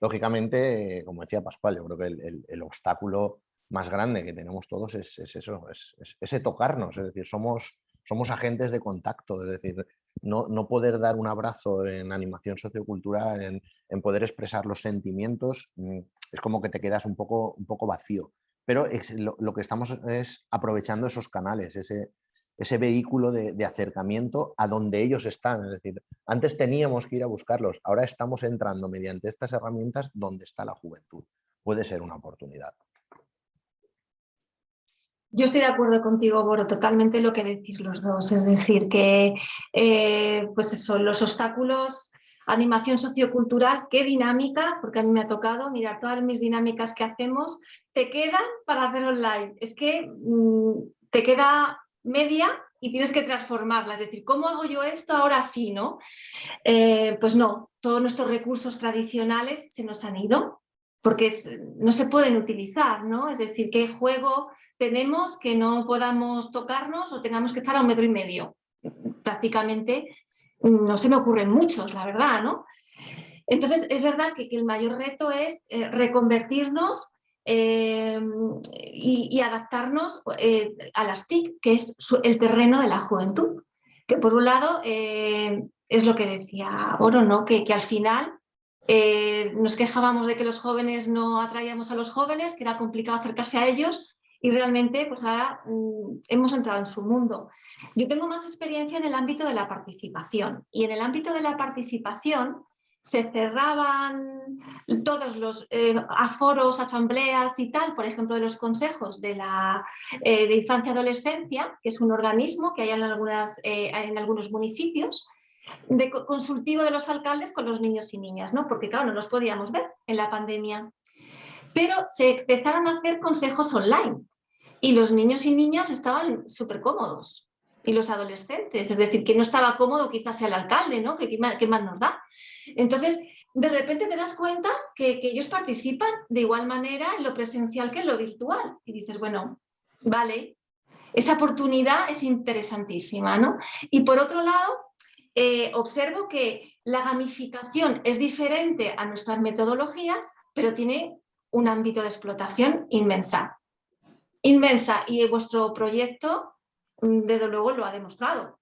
Lógicamente, como decía Pascual, yo creo que el obstáculo más grande que tenemos todos es eso, es ese tocarnos, es decir, somos agentes de contacto, es decir, no poder dar un abrazo en animación sociocultural, en poder expresar los sentimientos, es como que te quedas un poco vacío. Pero lo que estamos es aprovechando esos canales, ese vehículo de acercamiento a donde ellos están. Es decir, antes teníamos que ir a buscarlos, ahora estamos entrando mediante estas herramientas donde está la juventud. Puede ser una oportunidad. Yo estoy de acuerdo contigo, Boro, totalmente lo que decís los dos. Es decir, que pues eso, los obstáculos, animación sociocultural, qué dinámica, porque a mí me ha tocado mirar todas mis dinámicas que hacemos, te quedan para hacer online. Es que te queda media y tienes que transformarla. Es decir, ¿cómo hago yo esto ahora sí, no? Pues no, todos nuestros recursos tradicionales se nos han ido porque no se pueden utilizar, ¿no? Es decir, ¿qué juego tenemos que no podamos tocarnos o tengamos que estar a 1,5 metros? Prácticamente no se me ocurren muchos, la verdad, ¿no? Entonces, es verdad que el mayor reto es reconvertirnos y adaptarnos a las TIC, que es el terreno de la juventud. Que por un lado es lo que decía Oro, ¿no? Que al final nos quejábamos de que los jóvenes no atraíamos a los jóvenes, que era complicado acercarse a ellos, y realmente pues ahora hemos entrado en su mundo. Yo tengo más experiencia en el ámbito de la participación, y en el ámbito de la participación se cerraban todos los aforos, asambleas y tal, por ejemplo, de los consejos de infancia y adolescencia, que es un organismo que hay en algunos municipios, de consultivo de los alcaldes con los niños y niñas, ¿no? Porque claro, no los podíamos ver en la pandemia. Pero se empezaron a hacer consejos online y los niños y niñas estaban súper cómodos. Y los adolescentes, es decir, que no estaba cómodo quizás el alcalde, ¿no? ¿Qué más nos da? Entonces, de repente te das cuenta que ellos participan de igual manera en lo presencial que en lo virtual. Y dices, bueno, vale, esa oportunidad es interesantísima, ¿no? Y por otro lado, observo que la gamificación es diferente a nuestras metodologías, pero tiene un ámbito de explotación inmensa. Inmensa, y vuestro proyecto, desde luego, lo ha demostrado.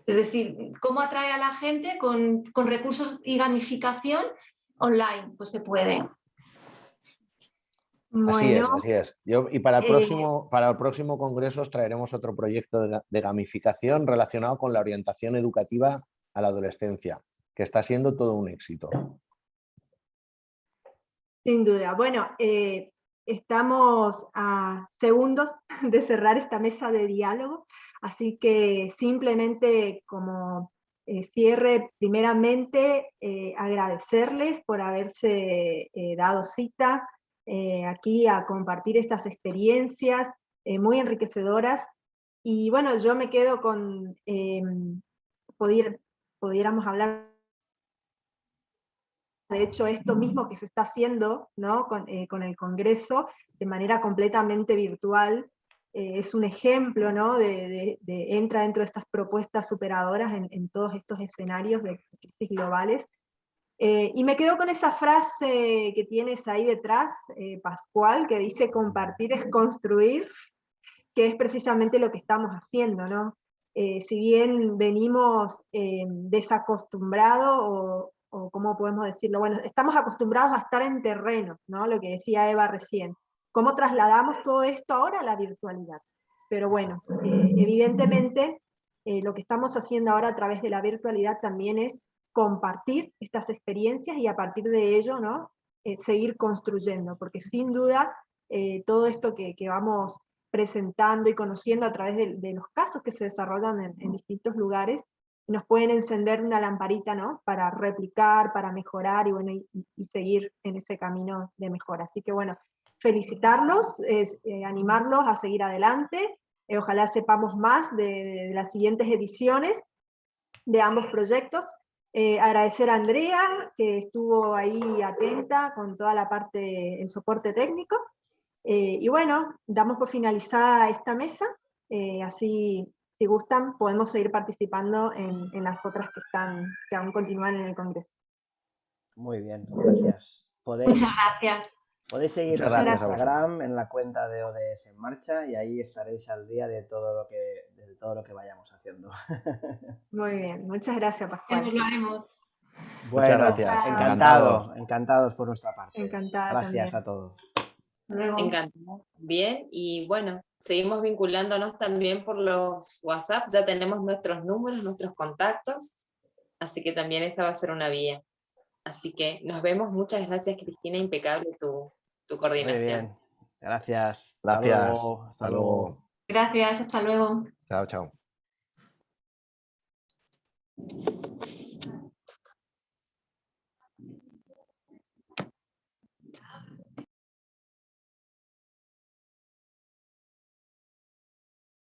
Es decir, ¿cómo atrae a la gente con recursos y gamificación online? Pues se puede. Bueno, así es. Y para el próximo congreso os traeremos otro proyecto de gamificación relacionado con la orientación educativa a la adolescencia, que está siendo todo un éxito. Sin duda. Bueno, estamos a segundos de cerrar esta mesa de diálogo, así que simplemente como cierre, primeramente agradecerles por haberse dado cita aquí a compartir estas experiencias muy enriquecedoras. Y bueno, yo me quedo con, pudiéramos hablar de hecho esto mismo que se está haciendo, ¿no? con el Congreso de manera completamente virtual, es un ejemplo, ¿no? entra dentro de estas propuestas superadoras en todos estos escenarios de crisis globales. Y me quedo con esa frase que tienes ahí detrás, Pascual, que dice compartir es construir, que es precisamente lo que estamos haciendo, ¿no? Si bien venimos desacostumbrados, o cómo podemos decirlo, bueno, estamos acostumbrados a estar en terreno, ¿no? Lo que decía Eva recién. ¿Cómo trasladamos todo esto ahora a la virtualidad? Pero bueno, evidentemente lo que estamos haciendo ahora a través de la virtualidad también es compartir estas experiencias y a partir de ello, ¿no? Seguir construyendo, porque sin duda todo esto que vamos presentando y conociendo a través de los casos que se desarrollan en distintos lugares, nos pueden encender una lamparita, ¿no? Para replicar, para mejorar y, bueno, y seguir en ese camino de mejora. Así que bueno, felicitarlos, animarlos a seguir adelante, ojalá sepamos más de las siguientes ediciones de ambos proyectos. Agradecer a Andrea, que estuvo ahí atenta con toda la parte, el soporte técnico. Y bueno, damos por finalizada esta mesa, así si gustan podemos seguir participando en las otras que aún continúan en el Congreso. Muy bien, gracias. Muchas gracias. Podéis seguirnos en Instagram, en la cuenta de ODS en marcha, y ahí estaréis al día de todo lo que vayamos haciendo. Muy bien, muchas gracias, Pascual. Lo haremos. Muchas gracias. Encantados por nuestra parte. Encantada Gracias también. a todos. Encantado. Bien, y bueno, seguimos vinculándonos también por los WhatsApp, ya tenemos nuestros números, nuestros contactos, así que también esa va a ser una vía. Así que nos vemos, muchas gracias Cristina, impecable tu coordinación. Muy bien, gracias. Gracias. Hasta luego. Gracias, hasta luego. Chao, chao.